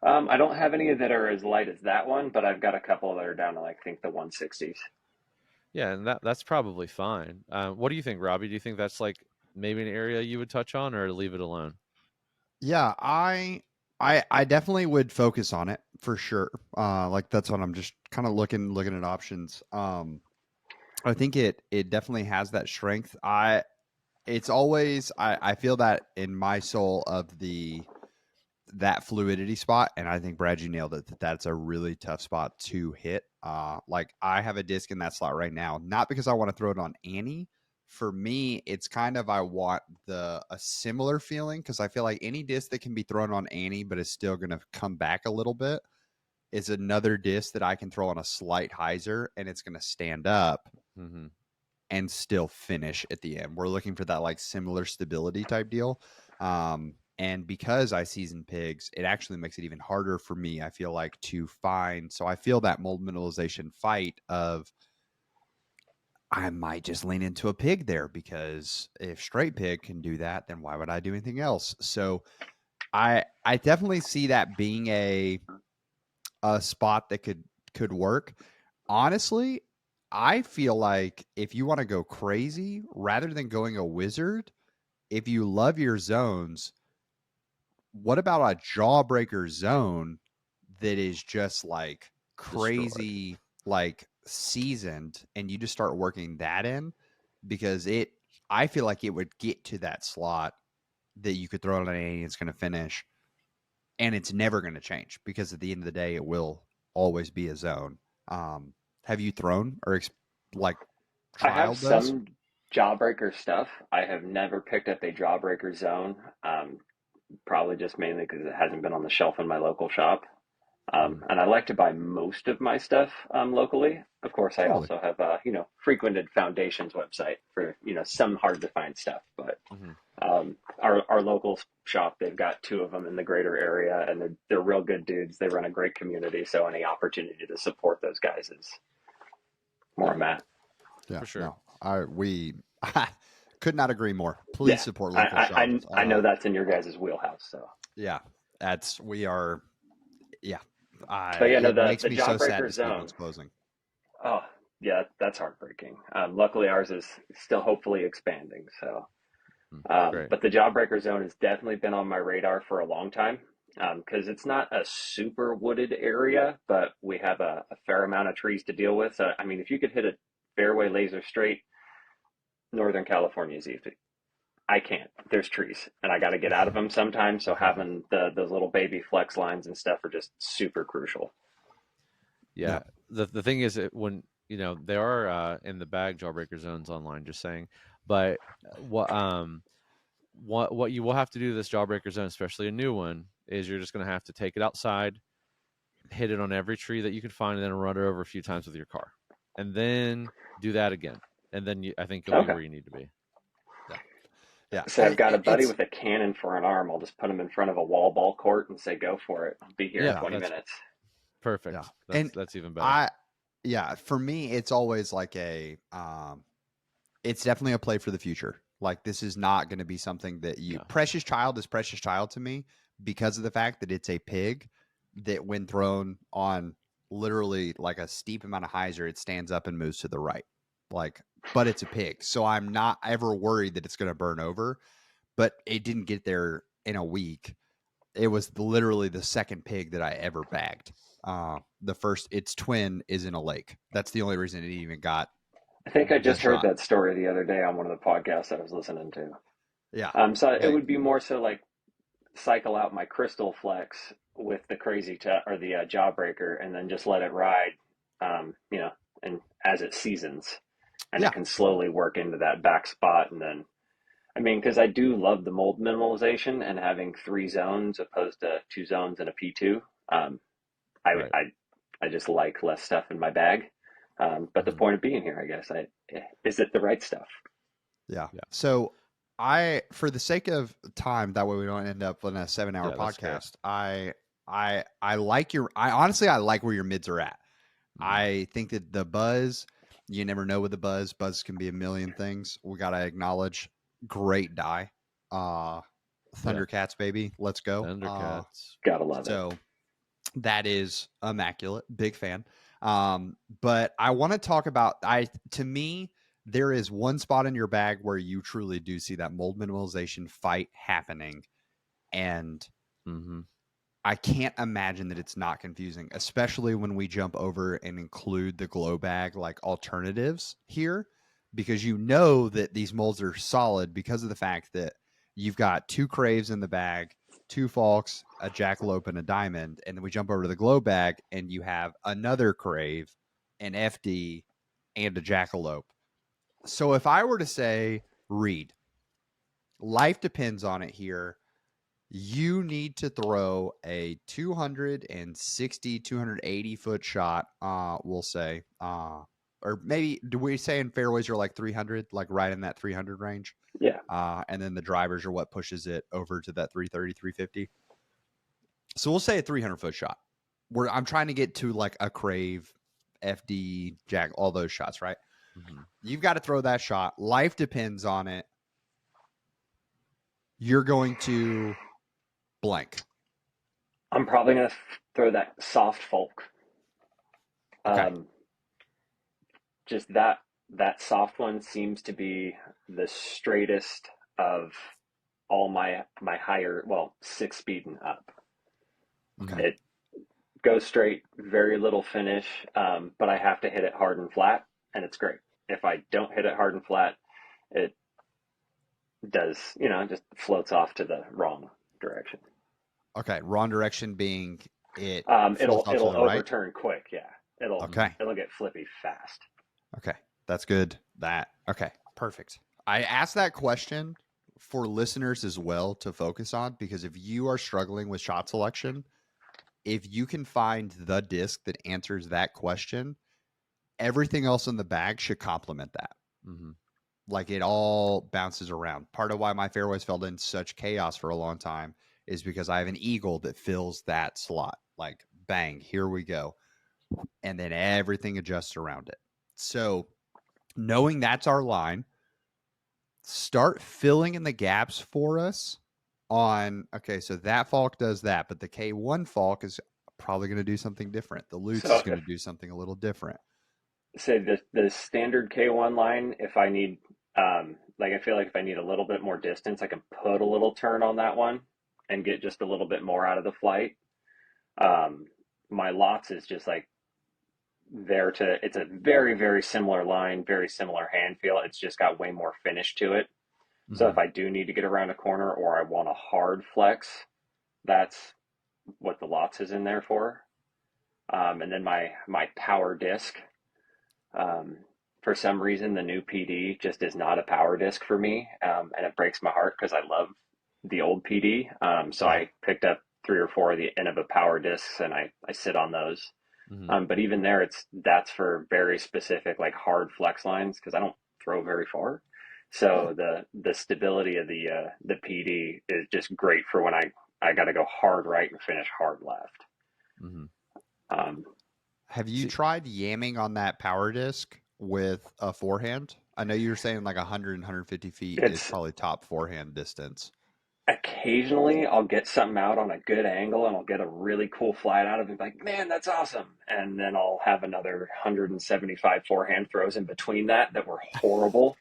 I don't have any that are as light as that one, but I've got a couple that are down to like I think the 160s. Yeah, and that's probably fine. What do you think, Robbie? Do you think that's like maybe an area you would touch on, or leave it alone? Yeah, I definitely would focus on it for sure. Like that's what I'm just kind of looking at options. I think it definitely has that strength. It's always I feel that in my soul of that fluidity spot, and I think Brad, you nailed it. That's a really tough spot to hit. Like I have a disc in that slot right now, not because I want to throw it on Annie. For me, it's kind of I want a similar feeling because I feel like any disc that can be thrown on Annie, but is still going to come back a little bit, is another disc that I can throw on a slight hyzer, and it's going to stand up Mm-hmm. and still finish at the end. We're looking for that like similar stability type deal. And because I season pigs, it actually makes it even harder for me, I feel like, to find. So I feel that mold mineralization fight of I might just lean into a pig there, because if straight pig can do that, then why would I do anything else? So I definitely see that being a spot that could work. Honestly, I feel like if you want to go crazy, rather than going a wizard, if you love your zones, what about a jawbreaker zone that is just like crazy, Destroyed. like seasoned, and you just start working that in? Because I feel like it would get to that slot that you could throw it on and it's going to finish, and it's never going to change, because at the end of the day, it will always be a zone. Have you thrown or like I have trialed those? some jawbreaker stuff. I have never picked up a jawbreaker zone, probably just mainly because it hasn't been on the shelf in my local shop. And I like to buy most of my stuff locally. Of course, I Totally. also have frequented Foundation's website for some hard to find stuff. But our local shop, they've got two of them in the greater area, and they're real good dudes. They run a great community, so any opportunity to support those guys is more I'm at. Yeah, For sure. no, we could not agree more. Please Yeah, support local shops. I know that's in your guys' wheelhouse. So Yeah, we are. Yeah, but yeah, no, it the makes me so sad jawbreaker to see zone. one's closing. Oh, yeah, that's heartbreaking. Luckily, ours is still hopefully expanding. So, Great. but the Jawbreaker Zone has definitely been on my radar for a long time, because it's not a super wooded area, but we have a fair amount of trees to deal with. So, I mean, if you could hit a fairway laser straight, Northern California is easy. I can't. There's trees, and I got to get out of them sometimes. So having those little baby flex lines and stuff are just super crucial. Yeah. The thing is, when there are in the bag jawbreaker zones online, just saying, but what you will have to do to this jawbreaker zone, especially a new one, is you're just going to have to take it outside, hit it on every tree that you can find, and then run it over a few times with your car, and then do that again, and then I think you'll be Okay. where you need to be. Yeah. So I've got a buddy with a cannon for an arm. I'll just put him in front of a wall ball court and say, "Go for it. I'll be here in 20 minutes." Perfect. Yeah. That's even better. For me, it's always like it's definitely a play for the future. Like, this is not going to be something that Precious Child is Precious Child to me, because of the fact that it's a pig that, when thrown on literally like a steep amount of hyzer, it stands up and moves to the right. But it's a pig. So I'm not ever worried that it's going to burn over, but it didn't get there in a week. It was literally the second pig that I ever bagged. The first, its twin, is in a lake. That's the only reason it even got. I think I just heard that story the other day on one of the podcasts I was listening to. Yeah. So it would be more so like cycle out my crystal flex with the crazy or the jawbreaker, and then just let it ride, and as it seasons, and it can slowly work into that back spot. And then, I mean, because I do love the mold minimalization and having 3 zones opposed to 2 zones and a P2. I just like less stuff in my bag. But the point of being here, I guess, is it the right stuff? Yeah. So for the sake of time, that way we don't end up in a 7-hour podcast. I honestly like where your mids are at. I think that the buzz, you never know with the buzz. Buzz can be a million things. We got to acknowledge great die. Thundercats, baby. Let's go. Thundercats. Gotta love it. So that is immaculate. Big fan. But I want to talk about, to me, there is one spot in your bag where you truly do see that mold minimalization fight happening. And I can't imagine that it's not confusing, especially when we jump over and include the glow bag like alternatives here, because you know that these molds are solid because of the fact that you've got 2 craves in the bag, 2 falks, a jackalope, and a diamond. And then we jump over to the glow bag and you have another crave, an FD, and a jackalope. So if I were to say, Reed, life depends on it here, you need to throw a 260, 280 foot shot, we'll say, or maybe do we say in fairways you're like 300, like right in that 300 range? Yeah. And then the drivers are what pushes it over to that 330, 350. So we'll say a 300-foot shot. I'm trying to get to like a Crave, FD, Jack, all those shots, right? Mm-hmm. You've got to throw that shot. Life depends on it. You're going to blank. I'm probably going to throw that soft folk. Okay. Just that soft one seems to be the straightest of all my higher, 6-speed and up. Okay. It goes straight, very little finish, but I have to hit it hard and flat, and it's great. If I don't hit it hard and flat, it does, just floats off to the wrong direction. Okay, wrong direction being it. It'll overturn right? quick. Yeah, it'll get flippy fast. Okay, that's good. Okay, perfect. I asked that question for listeners as well to focus on, because if you are struggling with shot selection, if you can find the disc that answers that question, everything else in the bag should complement that. Mm-hmm. Like it all bounces around. Part of why my fairways felt in such chaos for a long time is because I have an eagle that fills that slot. Like bang, here we go. And then everything adjusts around it. So knowing that's our line, start filling in the gaps for us on, okay, so that Falk does that, but the K1 Falk is probably going to do something different. The Lutz is going to do something a little different. Say the standard K1 line, if I need, I feel like if I need a little bit more distance, I can put a little turn on that one and get just a little bit more out of the flight. My lots is just like it's a very, very similar line, very similar hand feel. It's just got way more finish to it. Mm-hmm. So if I do need to get around a corner or I want a hard flex, that's what the lots is in there for. And then my power disc, for some reason, the new PD just is not a power disc for me. And it breaks my heart because I love the old PD. So I picked up 3 or 4 of the Innova power discs and I sit on those. Mm-hmm. But even there, that's for very specific, like hard flex lines, because I don't throw very far. So the stability of the PD is just great for when I got to go hard right and finish hard left. Mm-hmm. Have you tried yamming on that power disc with a forehand? I know you're saying like 100 and 150 feet is probably top forehand distance. Occasionally I'll get something out on a good angle and I'll get a really cool flight out of it, like, man, that's awesome. And then I'll have another 175 forehand throws in between that were horrible.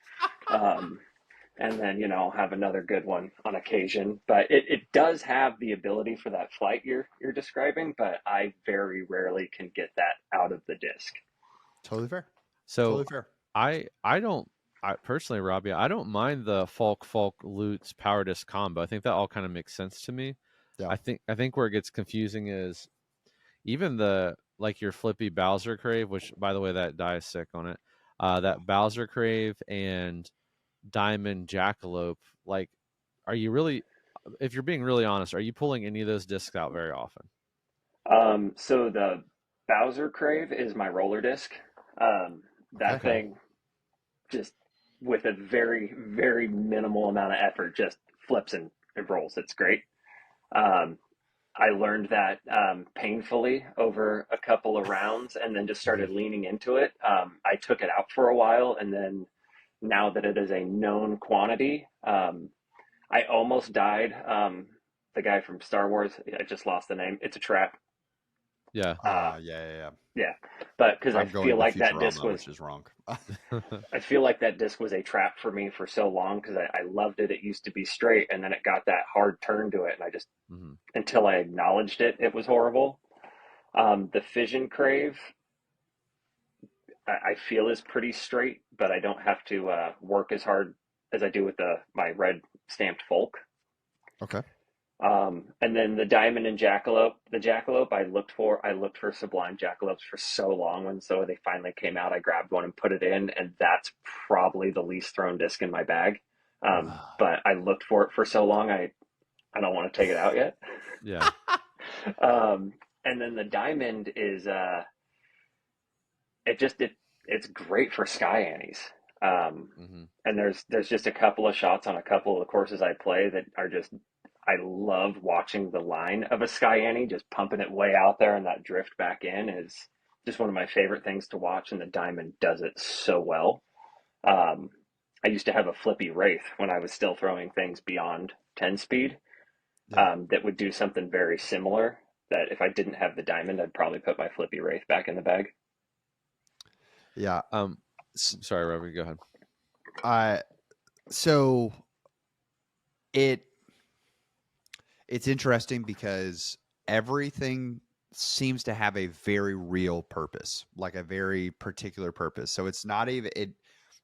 And then, I'll have another good one on occasion. But it does have the ability for that flight you're describing, but I very rarely can get that out of the disc. Totally fair. So totally fair. I personally, Robbie, I don't mind the Falk Lutz power disc combo. I think that all kind of makes sense to me. Yeah. I think where it gets confusing is even your flippy Bowser Crave, which by the way that die is sick on it. That Bowser Crave and Diamond Jackalope, like, are you really, if you're being really honest, are you pulling any of those discs out very often? So the Bowser Crave is my roller disc. That thing just with a very, very minimal amount of effort just flips and rolls. It's great. I learned that painfully over a couple of rounds and then just started leaning into it. I took it out for a while, and then now that it is a known quantity, I almost died. The guy from Star Wars, I just lost the name. It's a trap. Yeah. Yeah. But because I feel like that disc was, which is wrong. I feel like that disc was a trap for me for so long because I loved it. It used to be straight, and then it got that hard turn to it, and I just until I acknowledged it, it was horrible. The Fission Crave, I feel is pretty straight, but I don't have to work as hard as I do with my red stamped Folk. Okay. And then the Diamond and Jackalope. The Jackalope I looked for Sublime Jackalopes for so long, and so they finally came out. I grabbed one and put it in, and that's probably the least thrown disc in my bag. But I looked for it for so long, I don't want to take it out yet. Yeah. And then the Diamond is it it's great for sky annies. And there's just a couple of shots on a couple of the courses I play that are just, I love watching the line of a sky annie, just pumping it way out there, and that drift back in is just one of my favorite things to watch. And the diamond does it so well. Um, I used to have a flippy wraith when I was still throwing things beyond 10 speed, that would do something very similar. That if I didn't have the diamond, I'd probably put my flippy wraith back in the bag. Yeah. Sorry, Robert, go ahead. So it's interesting because everything seems to have a very real purpose, like a very particular purpose. So it's not even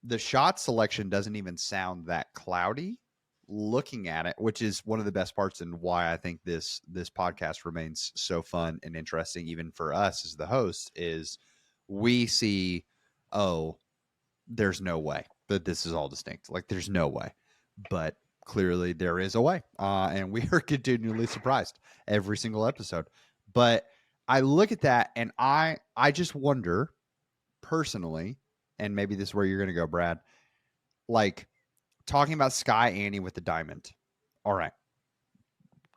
the shot selection doesn't even sound that cloudy looking at it, which is one of the best parts and why I think this podcast remains so fun and interesting, even for us as the hosts, is we see, oh, there's no way that this is all distinct. Like there's no way, but clearly there is a way. And we are continually surprised every single episode. But I look at that and I just wonder personally, and maybe this is where you're going to go, Brad, like talking about Sky Annie with the diamond. All right.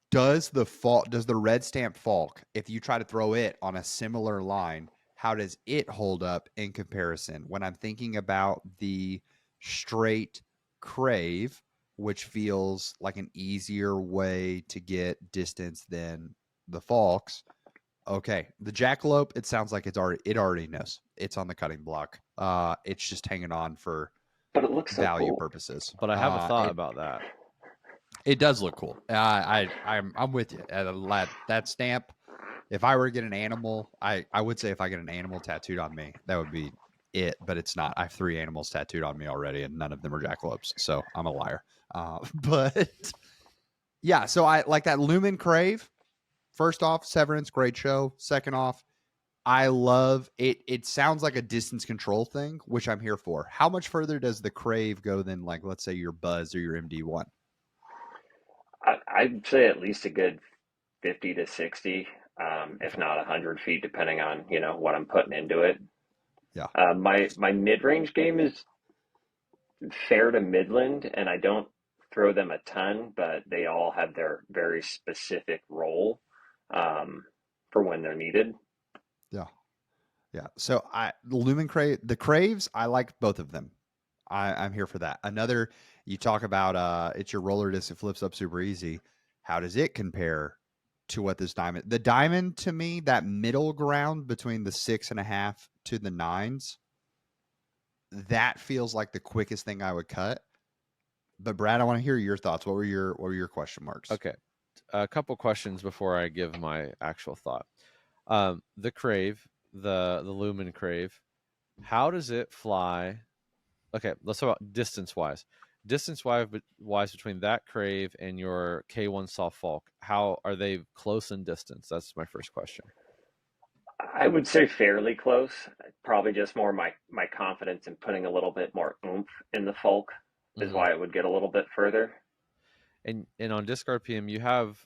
Does the red stamp Falk, if you try to throw it on a similar line, how does it hold up in comparison? When I'm thinking about the straight Crave, which feels like an easier way to get distance than the Falks. Okay, the Jackalope, it sounds like it already knows. It's on the cutting block. It's just hanging on for but it looks so value cool. purposes. But I have a thought about that. It does look cool. I'm with you. That stamp. If I were to get an animal, I would say if I get an animal tattooed on me, that would be it. But it's not. I have 3 animals tattooed on me already, and none of them are jackalopes. So I'm a liar. But yeah, so I like that Lumen Crave. First off, Severance, great show. Second off, I love it. It sounds like a distance control thing, which I'm here for. How much further does the Crave go than, like, let's say your Buzz or your MD1? I'd say at least a good 50 to 60, if not 100 feet, depending on, what I'm putting into it. Yeah. My mid-range game is fair to midland, and I don't throw them a ton, but they all have their very specific role, for when they're needed. Yeah. Yeah. So the Craves, I like both of them. I'm here for that. Another, you talk about it's your roller disc, it flips up super easy. How does it compare to what this diamond? The diamond, to me, that middle ground between the 6.5 to the 9s, that feels like the quickest thing I would cut. But Brad, I want to hear your thoughts. What were your question marks? Okay, a couple questions before I give my actual thought. The Crave, the Lumen Crave, how does it fly? Okay, let's talk about distance wise. Distance wise between that Crave and your K1 Soft Falk, how are they close in distance? That's my first question. I would say fairly close. Probably just more my confidence in putting a little bit more oomph in the Falk is why it would get a little bit further. And on Disc RPM, you have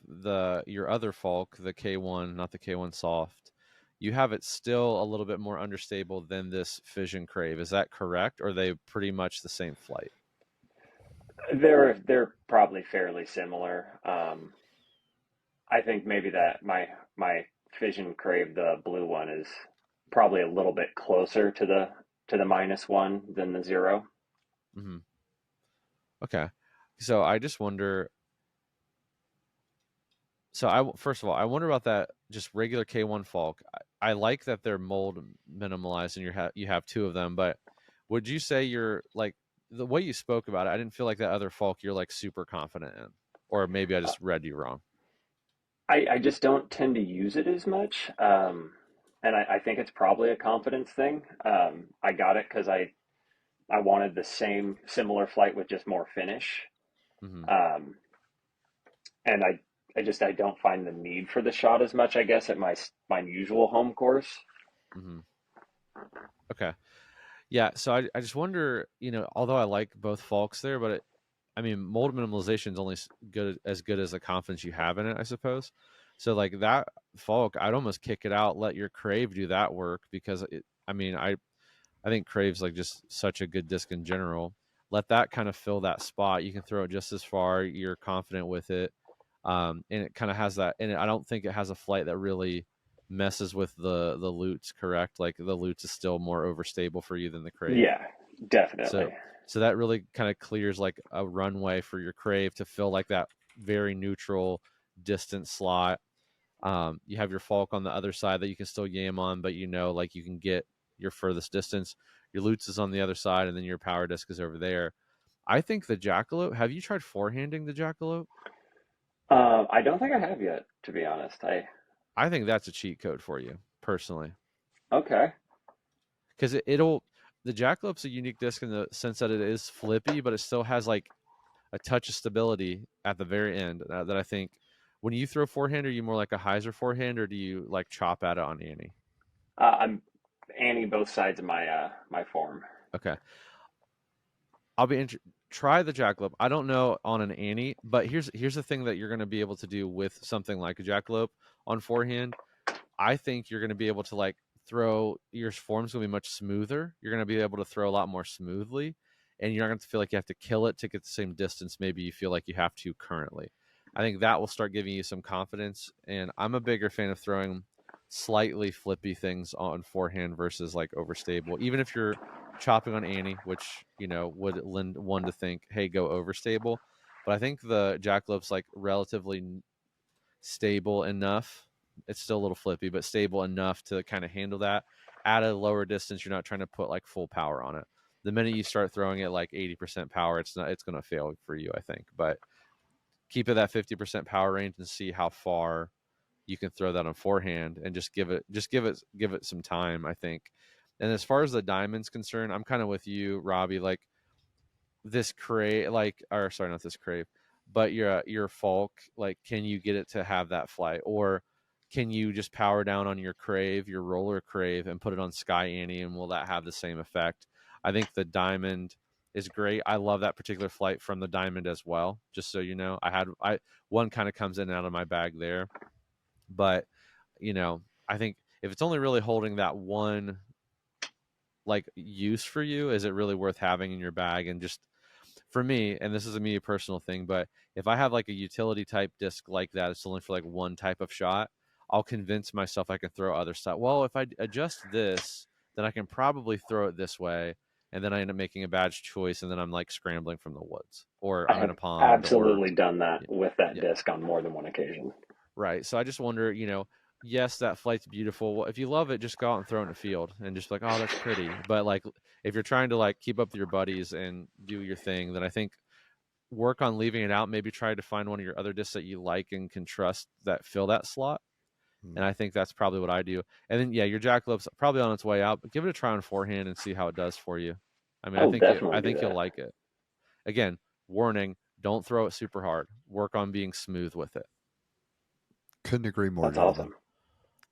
your other Falk, the K1, not the K1 Soft. You have it still a little bit more understable than this Fission Crave. Is that correct? Or are they pretty much the same flight? They're probably fairly similar. I think maybe that my Fission Crave, the blue one, is probably a little bit closer to the -1 than the 0. Mm-hmm. Okay, so I just wonder. So first of all, I wonder about that just regular K1 Falk. I like that they're mold minimalized and you have 2 of them, but would you say you're like the way you spoke about it? I didn't feel like that other Falk you're like super confident in, or maybe I just read you wrong. I just don't tend to use it as much, and I think it's probably a confidence thing. I got it because I wanted the similar flight with just more finish, and I don't find the need for the shot as much, I guess, at my usual home course. Okay. Yeah, so I just wonder, although I like both Falks there, but mold minimalization is only as good as the confidence you have in it, I suppose. So like that Falk, I'd almost kick it out, let your Crave do that work, because I I think Crave's like just such a good disc in general. Let that kind of fill that spot. You can throw it just as far. You're confident with it. And it kind of has that. And I don't think it has a flight that really messes with the loots, correct? Like the loots is still more overstable for you than the Crave. Yeah, definitely. So that really kind of clears like a runway for your Crave to fill like that very neutral distance slot. You have your Falk on the other side that you can still yam on, but like you can get your furthest distance. Your Lutz is on the other side, and then your power disc is over there. I think the Jackalope. Have you tried forehanding the Jackalope? I don't think I have yet, to be honest. I think that's a cheat code for you, personally. Okay. Because the Jackalope's a unique disc in the sense that it is flippy, but it still has like a touch of stability at the very end that I think when you throw forehand, are you more like a Hyzer forehand, or do you like chop at it on Annie? I'm Annie both sides of my my form. Okay. I'll be try the Jackalope. I don't know on an Annie, but here's the thing that you're going to be able to do with something like a Jackalope on forehand. I think you're going to be able to like throw your form's going to be much smoother. You're going to be able to throw a lot more smoothly, and you're not going to feel like you have to kill it to get the same distance maybe you feel like you have to currently. I think that will start giving you some confidence, and I'm a bigger fan of throwing slightly flippy things on forehand versus like overstable. Even if you're chopping on Annie, which would lend one to think, hey, go overstable. But I think the Jackalope's like relatively stable enough. It's still a little flippy, but stable enough to kind of handle that. At a lower distance, you're not trying to put like full power on it. The minute you start throwing it like 80% power, it's going to fail for you, I think. But keep it that 50% power range and see how far you can throw that on forehand, and just give it some time, I think. And as far as the diamond's concerned, I'm kind of with you, Robbie. Like this Crave, or sorry, not this Crave, but your Falk, like, can you get it to have that flight, or can you just power down on your Crave, your roller Crave, and put it on Sky Annie, and will that have the same effect? I think the diamond is great. I love that particular flight from the diamond as well. Just so you know, I one kind of comes in and out of my bag there, but I think if it's only really holding that one like use for you, is it really worth having in your bag? And just for me, and this is a me personal thing, but if I have like a utility type disc like that, it's only for like one type of shot, I'll convince myself I can throw other stuff. Well, if I adjust this, then I can probably throw it this way. And then I end up making a bad choice, and then I'm like scrambling from the woods, or I'm in a pond. Absolutely done that with that yeah. disc on more than one occasion. Right. So I just wonder, yes, that flight's beautiful. Well, if you love it, just go out and throw it in a field and just like, oh, that's pretty. But like, if you're trying to like keep up with your buddies and do your thing, then I think work on leaving it out. Maybe try to find one of your other discs that you like and can trust that fill that slot. And I think that's probably what I do. And then, yeah, your Jackalope's probably on its way out, but give it a try on forehand and see how it does for you. I mean, I think you'll like it. Again, warning, don't throw it super hard. Work on being smooth with it. Couldn't agree more. That's awesome.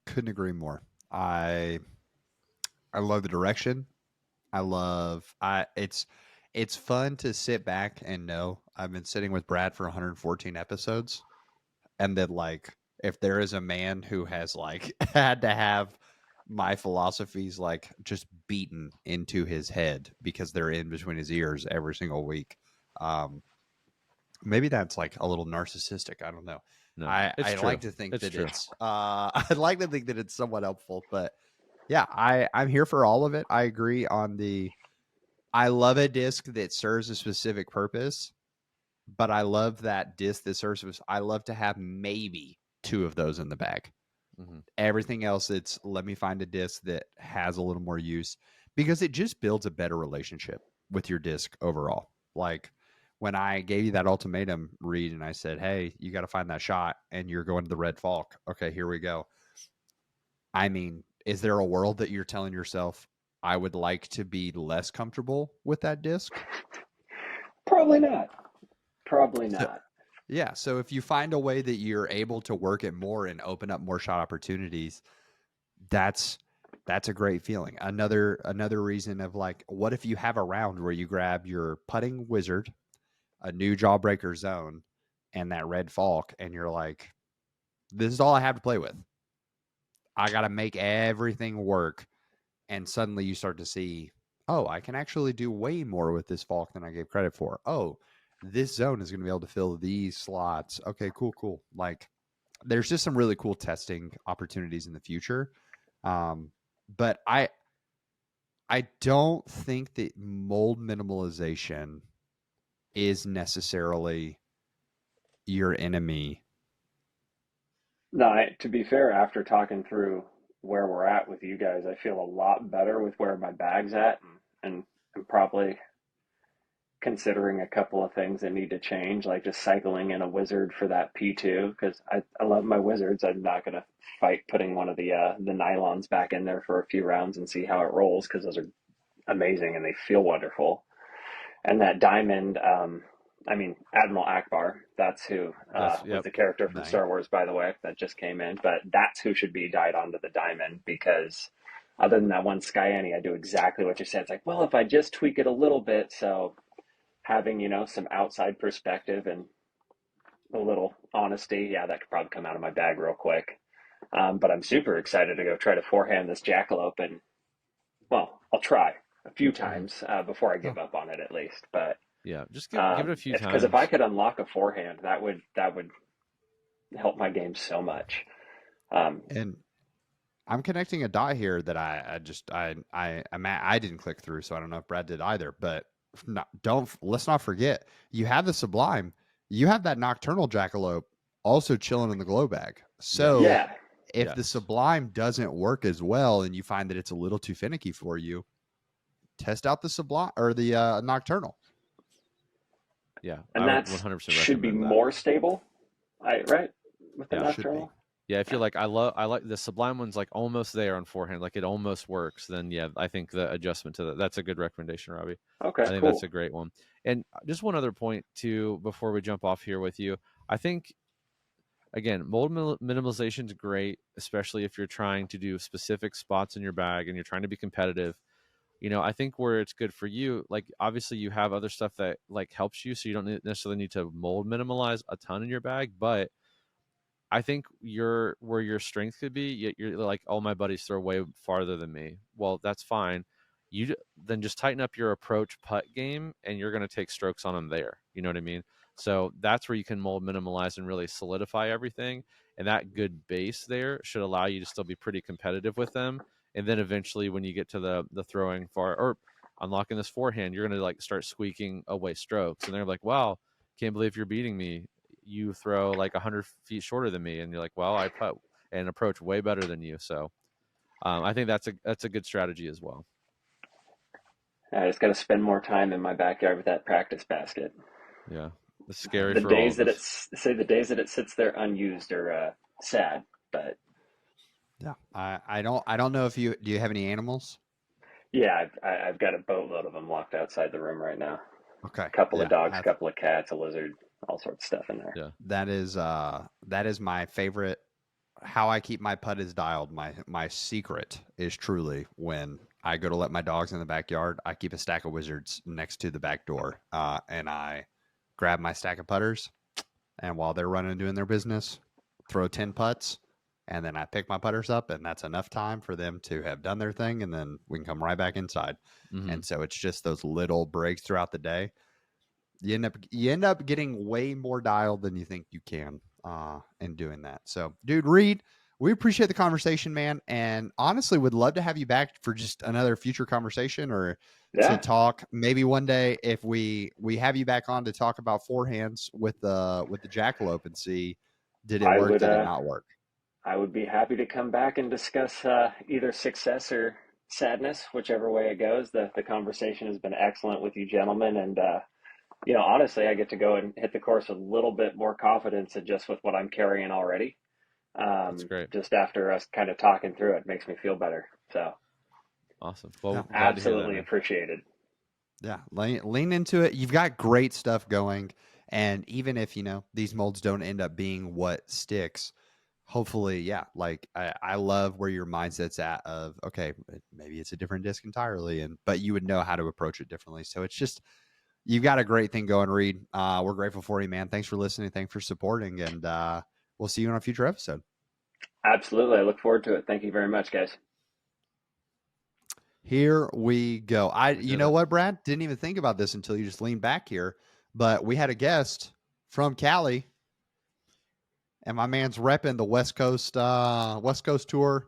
Couldn't agree more. I love the direction. It's fun to sit back and know I've been sitting with Brad for 114 episodes, and that like if there is a man who has like had to have my philosophies like just beaten into his head because they're in between his ears every single week. Maybe that's like a little narcissistic. I don't know. No, I like to think that it's I'd like to think that it's somewhat helpful, but yeah, I'm here for all of it. I agree on I love a disc that serves a specific purpose, but I love that disc that serves. I love to have maybe 2 of those in the bag. Mm-hmm. Everything else, it's let me find a disc that has a little more use, because it just builds a better relationship with your disc overall. Like when I gave you that ultimatum read and I said, hey, you got to find that shot and you're going to the Red Falk. Okay, here we go. I mean, is there a world that you're telling yourself, I would like to be less comfortable with that disc? Probably not. Probably not. Yeah. So if you find a way that you're able to work it more and open up more shot opportunities, that's a great feeling. Another reason of like, what if you have a round where you grab your putting wizard, a new jawbreaker zone, and that Red Falk, and you're like, this is all I have to play with. I got to make everything work. And suddenly you start to see oh, I can actually do way more with this Falk than I gave credit for. Oh, this zone is going to be able to fill these slots. Okay, cool. Like, there's just some really cool testing opportunities in the future. But I don't think that mold minimalization is necessarily your enemy. No, to be fair, after talking through where we're at with you guys, I feel a lot better with where my bag's at, and I'm probably considering a couple of things that need to change, like just cycling in a wizard for that P2, because I love my wizards. I'm not going to fight putting one of the nylons back in there for a few rounds and see how it rolls, because those are amazing and they feel wonderful. And that diamond, I mean, Admiral Akbar, that's who was the character from Star Wars, by the way, that just came in. But that's who should be dyed onto the diamond, because other than that one Skyani, I do exactly what you said. It's like, well, if I just tweak it a little bit, so having, some outside perspective and a little honesty, yeah, that could probably come out of my bag real quick. But I'm super excited to go try to forehand this jackalope, and well, I'll try a few times before I give up on it, at least. But yeah, just give it a few times. Because if I could unlock a forehand, that would help my game so much. And I'm connecting a dot here that I didn't click through, so I don't know if Brad did either. But let's not forget, you have the Sublime, you have that Nocturnal Jackalope also chilling in the glow bag. So if the Sublime doesn't work as well and you find that it's a little too finicky for you, test out the Sublime or the Nocturnal. Yeah, and that 100% should be more stable, right? With the Nocturnal. Yeah, I feel like I like the Sublime one's like almost there on forehand, like it almost works. Then yeah, I think the adjustment to that's a good recommendation, Robbie. Okay, I think that's a great one. And just one other point too, before we jump off here with you, I think again, mold minimalization is great, especially if you're trying to do specific spots in your bag and you're trying to be competitive. I think where it's good for you, like obviously you have other stuff that like helps you, so you don't necessarily need to mold minimalize a ton in your bag, but I think where your strength could be, you're like, all my buddies throw way farther than me. Well, that's fine. You then just tighten up your approach putt game, and you're going to take strokes on them there. You know what I mean? So that's where you can mold minimalize and really solidify everything. And that good base there should allow you to still be pretty competitive with them. And then eventually, when you get to the throwing far or unlocking this forehand, you're going to like start squeaking away strokes, and they're like, "Wow, can't believe you're beating me. You throw like 100 feet shorter than me," and you're like, well, I putt and approach way better than you. So I think that's a good strategy as well. I just got to spend more time in my backyard with that practice basket. Yeah, it's scary. The for days all that of the days that it sits there unused are sad, but yeah, I don't know if do you have any animals? Yeah, I've got a boatload of them locked outside the room right now. Okay. A couple of dogs, a couple of cats, a lizard, all sorts of stuff in there. Yeah. That is my favorite. How I keep my putt is dialed. My secret is truly when I go to let my dogs in the backyard, I keep a stack of wizards next to the back door, and I grab my stack of putters, and while they're running and doing their business, throw 10 putts, and then I pick my putters up, and that's enough time for them to have done their thing, and then we can come right back inside. Mm-hmm. And so it's just those little breaks throughout the day. You end up getting way more dialed than you think you can in doing that. So, dude, Reed, we appreciate the conversation, man, and honestly would love to have you back for just another future conversation or to talk maybe one day if we have you back on to talk about forehands with the jackalope and see did it work, did it not work. I would be happy to come back and discuss either success or sadness, whichever way it goes. The conversation has been excellent with you gentlemen, and honestly, I get to go and hit the course with a little bit more confidence than just with what I'm carrying already. That's great. Just after us kind of talking through it makes me feel better. So awesome. Well, absolutely appreciated. Yeah. Lean into it. You've got great stuff going. And even if, these molds don't end up being what sticks, hopefully, yeah, like I love where your mindset's at of, okay, maybe it's a different disc entirely, but you would know how to approach it differently. So it's just, you've got a great thing going, Reed. We're grateful for you, man. Thanks for listening. Thanks for supporting. And we'll see you on a future episode. Absolutely. I look forward to it. Thank you very much, guys. Here we go. You know what, Brad? Didn't even think about this until you just leaned back here. But we had a guest from Cali, and my man's repping the West Coast tour.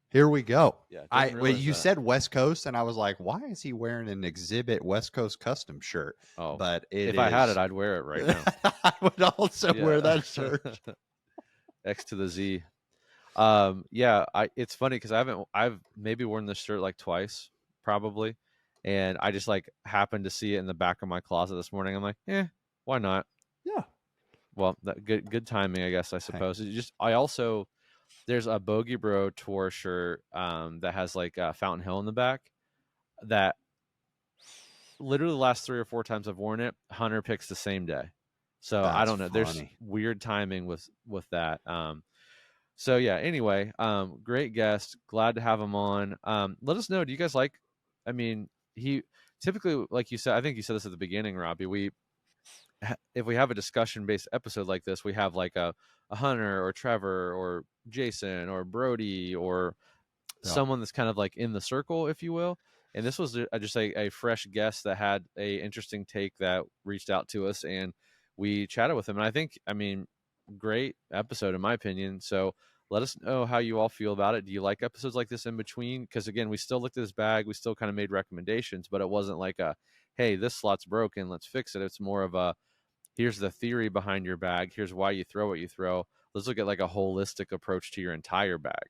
Here we go. Yeah, you said West Coast, and I was like, why is he wearing an Exhibit West Coast Custom shirt? Oh, but if I had it, I'd wear it right now. I would also wear that shirt. X to the Z. It's funny because I've maybe worn this shirt like twice, probably, and I just like happened to see it in the back of my closet this morning. I'm like, why not? Yeah. Well, good timing, I guess. I suppose. There's a Bogey Bro tour shirt that has like Fountain Hill in the back. That literally the last 3 or 4 times I've worn it, Hunter picks the same day. So I don't know. Funny. There's weird timing with that. So yeah, anyway, great guest. Glad to have him on. Let us know. Do you guys like, I mean, he typically, like you said, I think you said this at the beginning, Robbie, if we have a discussion based episode like this, we have like a Hunter or Trevor or Jason or Brody or someone that's kind of like in the circle, if you will. And this was just a fresh guest that had a interesting take that reached out to us, and we chatted with him. And I think, great episode in my opinion. So let us know how you all feel about it. Do you like episodes like this in between? Because again, we still looked at his bag, we still kind of made recommendations, but it wasn't like hey, this slot's broken, let's fix it. It's more of a, here's the theory behind your bag, here's why you throw what you throw. Let's look at like a holistic approach to your entire bag.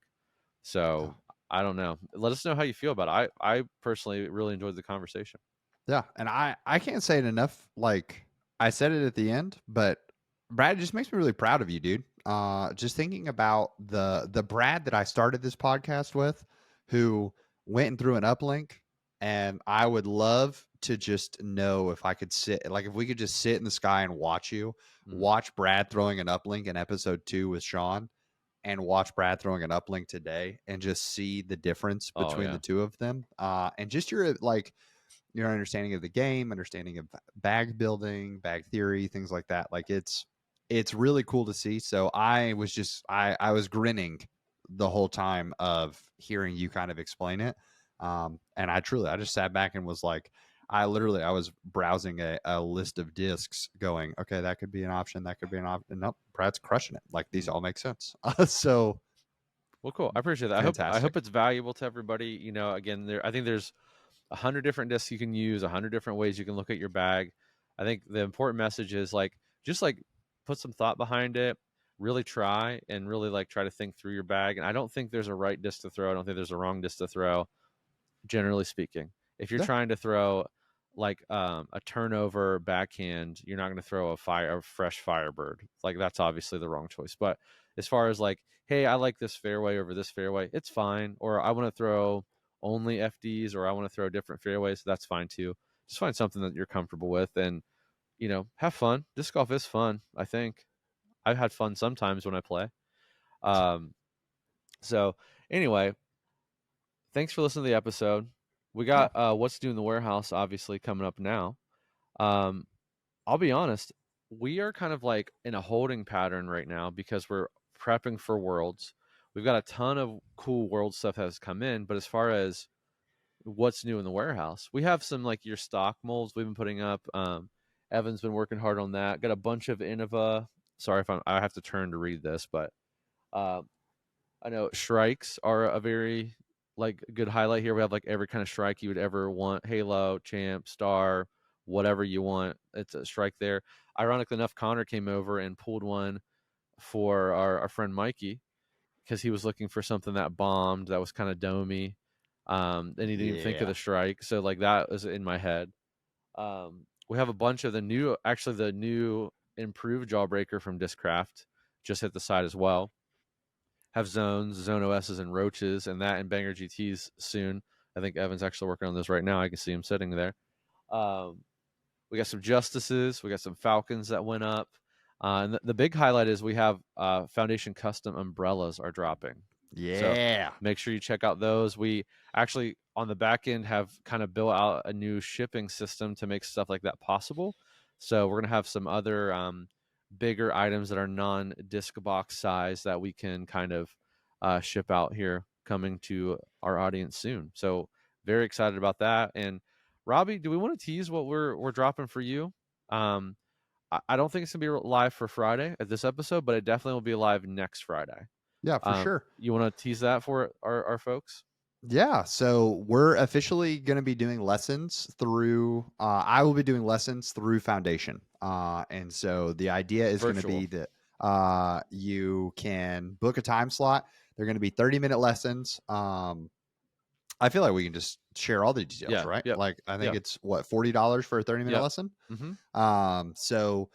So I don't know. Let us know how you feel about it. I personally really enjoyed the conversation. Yeah, and I can't say it enough. Like I said it at the end, but Brad, it just makes me really proud of you, dude. Just thinking about the Brad that I started this podcast with, who went and threw an uplink, and I would love to just know if I could if we could just sit in the sky and watch Brad throwing an uplink in episode 2 with Sean, and watch Brad throwing an uplink today, and just see the difference between the two of them. And just your understanding of the game, understanding of bag building, bag theory, things like that. Like it's really cool to see. So I was grinning the whole time of hearing you kind of explain it. And I just sat back and was like, I was browsing a list of discs going, okay, that could be an option. That could be an option. Nope, Brad's crushing it. Like these all make sense. So well, cool. I appreciate that. Fantastic. I hope it's valuable to everybody. You know, again, I think there's 100 different discs you can use, 100 different ways you can look at your bag. I think the important message is just put some thought behind it, really try to think through your bag. And I don't think there's a right disc to throw. I don't think there's a wrong disc to throw, generally speaking. If you're trying to throw a turnover backhand, you're not going to throw a fresh Firebird. Like that's obviously the wrong choice. But as far as hey, I like this fairway over this fairway, it's fine. Or I want to throw only FDs, or I want to throw different fairways, that's fine too. Just find something that you're comfortable with, and have fun. Disc golf is fun. I think I've had fun sometimes when I play. So anyway, thanks for listening to the episode. We got What's New in the Warehouse obviously coming up now. I'll be honest, we are kind of like in a holding pattern right now because we're prepping for Worlds. We've got a ton of cool World stuff that has come in, but as far as what's new in the warehouse, we have some your stock molds we've been putting up. Evan's been working hard on that. Got a bunch of Innova. Sorry if I have to turn to read this, but I know shrikes are a very good highlight here. We have every kind of shrike you would ever want: Halo, Champ, Star, whatever you want. It's a strike there. Ironically enough, Connor came over and pulled one for our friend Mikey because he was looking for something that bombed, that was kind of domey. And he didn't even think of the strike. So that was in my head. We have a bunch of the new improved Jawbreaker from Discraft just hit the side as well. Have zones, zone OSs, and roaches, and that and Banger GTs soon. I think Evan's actually working on this right now. I can see him sitting there. We got some Justices. We got some Falcons that went up. And the big highlight is we have Foundation Custom umbrellas are dropping. Yeah. So make sure you check out those. We actually, on the back end, have kind of built out a new shipping system to make stuff like that possible. So we're going to have some other bigger items that are non-disc box size that we can kind of ship out here coming to our audience soon. So very excited about that. And Robbie, do we want to tease what we're dropping for you? I don't think it's gonna be live for Friday at this episode, but it definitely will be live next Friday. Yeah, for sure. You want to tease that for our folks? Yeah, so we're officially going to be doing lessons through. I will be doing lessons through Foundation, and so the idea is going to be that you can book a time slot. They're going to be 30-minute lessons. I feel like we can just share all the details, right? Yep, like I think it's what, $40 for a 30-minute lesson. So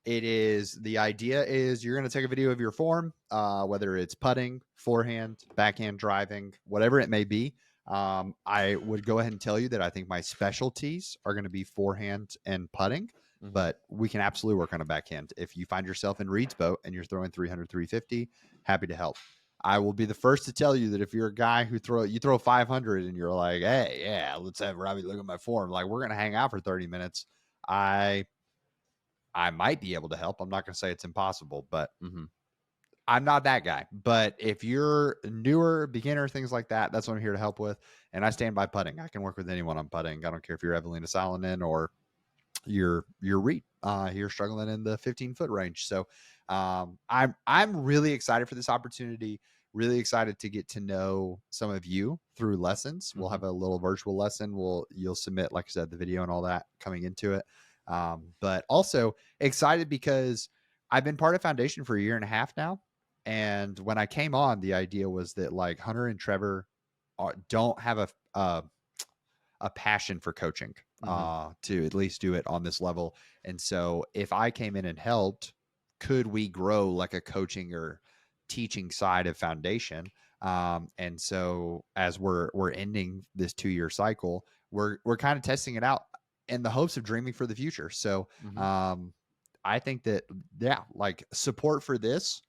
it is, the idea is you're going to take a video of your form, whether it's putting, forehand, backhand driving, whatever it may be. I would go ahead and tell you that I think my specialties are going to be forehand and putting, but we can absolutely work on a backhand. If you find yourself in Reed's boat and you're throwing 300, 350, happy to help. I will be the first to tell you that if you're a guy who throw 500 and you're like, hey, yeah, let's have Robbie look at my form, like we're going to hang out for 30 minutes. I might be able to help. I'm not going to say it's impossible, but I'm not that guy. But if you're newer, beginner, things like that, that's what I'm here to help with. And I stand by putting. I can work with anyone on putting. I don't care if you're Evelina Salonen or you're Reed. You're struggling in the 15-foot range. So I'm really excited for this opportunity. Really excited to get to know some of you through lessons. We'll have a little virtual lesson. You'll submit, like I said, the video and all that coming into it. But also excited because I've been part of Foundation for a year and a half now. And when I came on, the idea was that like Hunter and Trevor don't have a passion for coaching to at least do it on this level. And so if I came in and helped, could we grow like a coaching or teaching side of Foundation? And so as we're ending this 2-year cycle, we're kind of testing it out in the hopes of dreaming for the future. So I think that, like support for this,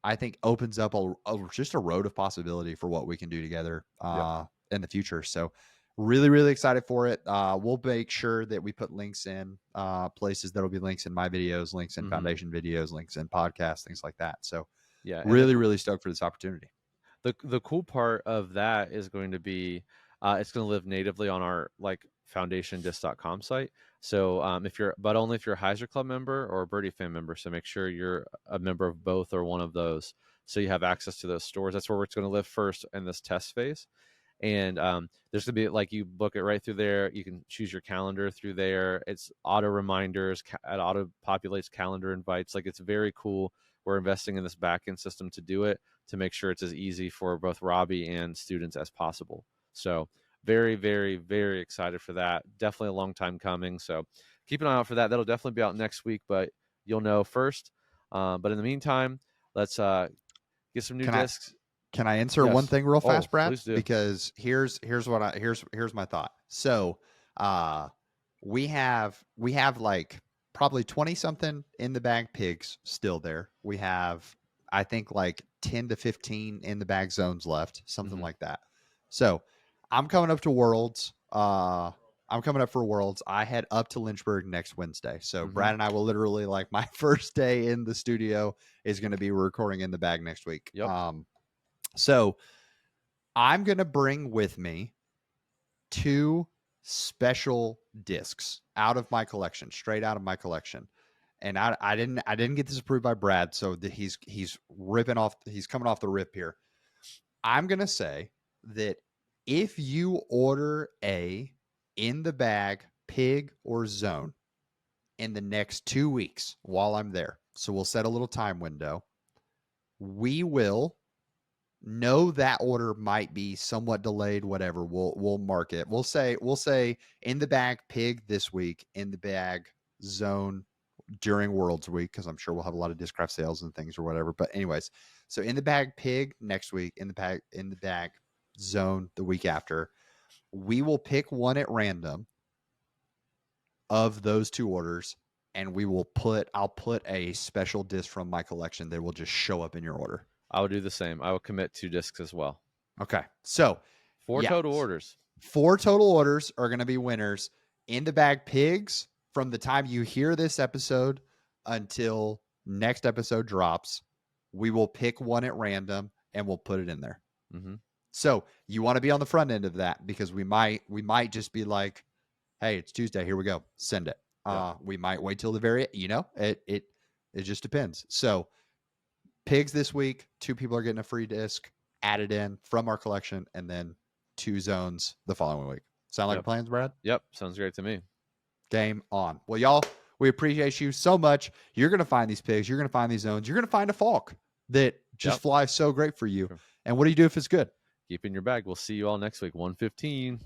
I think opens up just a road of possibility for what we can do together in the future. So really, really excited for it. We'll make sure that we put links in places. That'll be links in my videos, links in Foundation videos, links in podcasts, things like that. So really, really stoked for this opportunity. The cool part of that is going to be it's going to live natively on our like foundationdisc.com site. So only if you're a Hyzer Club member or a Birdie Fan member. So make sure you're a member of both or one of those, so you have access to those stores. That's where it's going to live first in this test phase. And there's going to be, like, you book it right through there. You can choose your calendar through there. It's auto reminders, it auto populates calendar invites. Like, it's very cool. We're investing in this backend system to do it, to make sure it's as easy for both Robbie and students as possible. So very, very, very excited for that. Definitely a long time coming. So keep an eye out for that. That'll definitely be out next week, but you'll know first. But in the meantime, let's get some new discs. Can I insert one thing real fast, Brad? Please do. Because here's my thought. So we have like probably 20 something in the bag pigs still there. We have, I think, like 10 to 15 in the bag zones left, something like that. So I'm coming up to Worlds. I'm coming up for Worlds. I head up to Lynchburg next Wednesday. So Brad and I will literally, like, my first day in the studio is going to be recording in the bag next week. So I'm going to bring with me 2 special discs out of my collection, straight out of my collection. And I didn't get this approved by Brad, so that he's coming off the rip here. I'm going to say that if you order a in the bag pig or zone in the next 2 weeks while I'm there, so we'll set a little time window, we will know that order might be somewhat delayed, whatever. We'll mark it. We'll say in the bag pig this week, in the bag zone during Worlds week, because I'm sure we'll have a lot of Discraft sales and things or whatever. But anyways, so in the bag pig next week, in the bag zone the week after, we will pick one at random of those 2 orders, and I'll put a special disc from my collection that will just show up in your order. I will do the same. I will commit 2 discs as well. Okay. So 4 total orders. 4 total orders are going to be winners. In the bag pigs, from the time you hear this episode until next episode drops, we will pick one at random and we'll put it in there. So you want to be on the front end of that, because we might just be like, hey, it's Tuesday, here we go, send it. We might wait till the very, it just depends. So pigs this week, 2 people are getting a free disc added in from our collection, and then 2 zones the following week. Sound like plans, Brad? Yep, sounds great to me. Game on. Well, y'all, we appreciate you so much. You're going to find these pigs. You're going to find these zones. You're going to find a falk that just flies so great for you. And what do you do if it's good? Keep in your bag. We'll see you all next week, 1:15.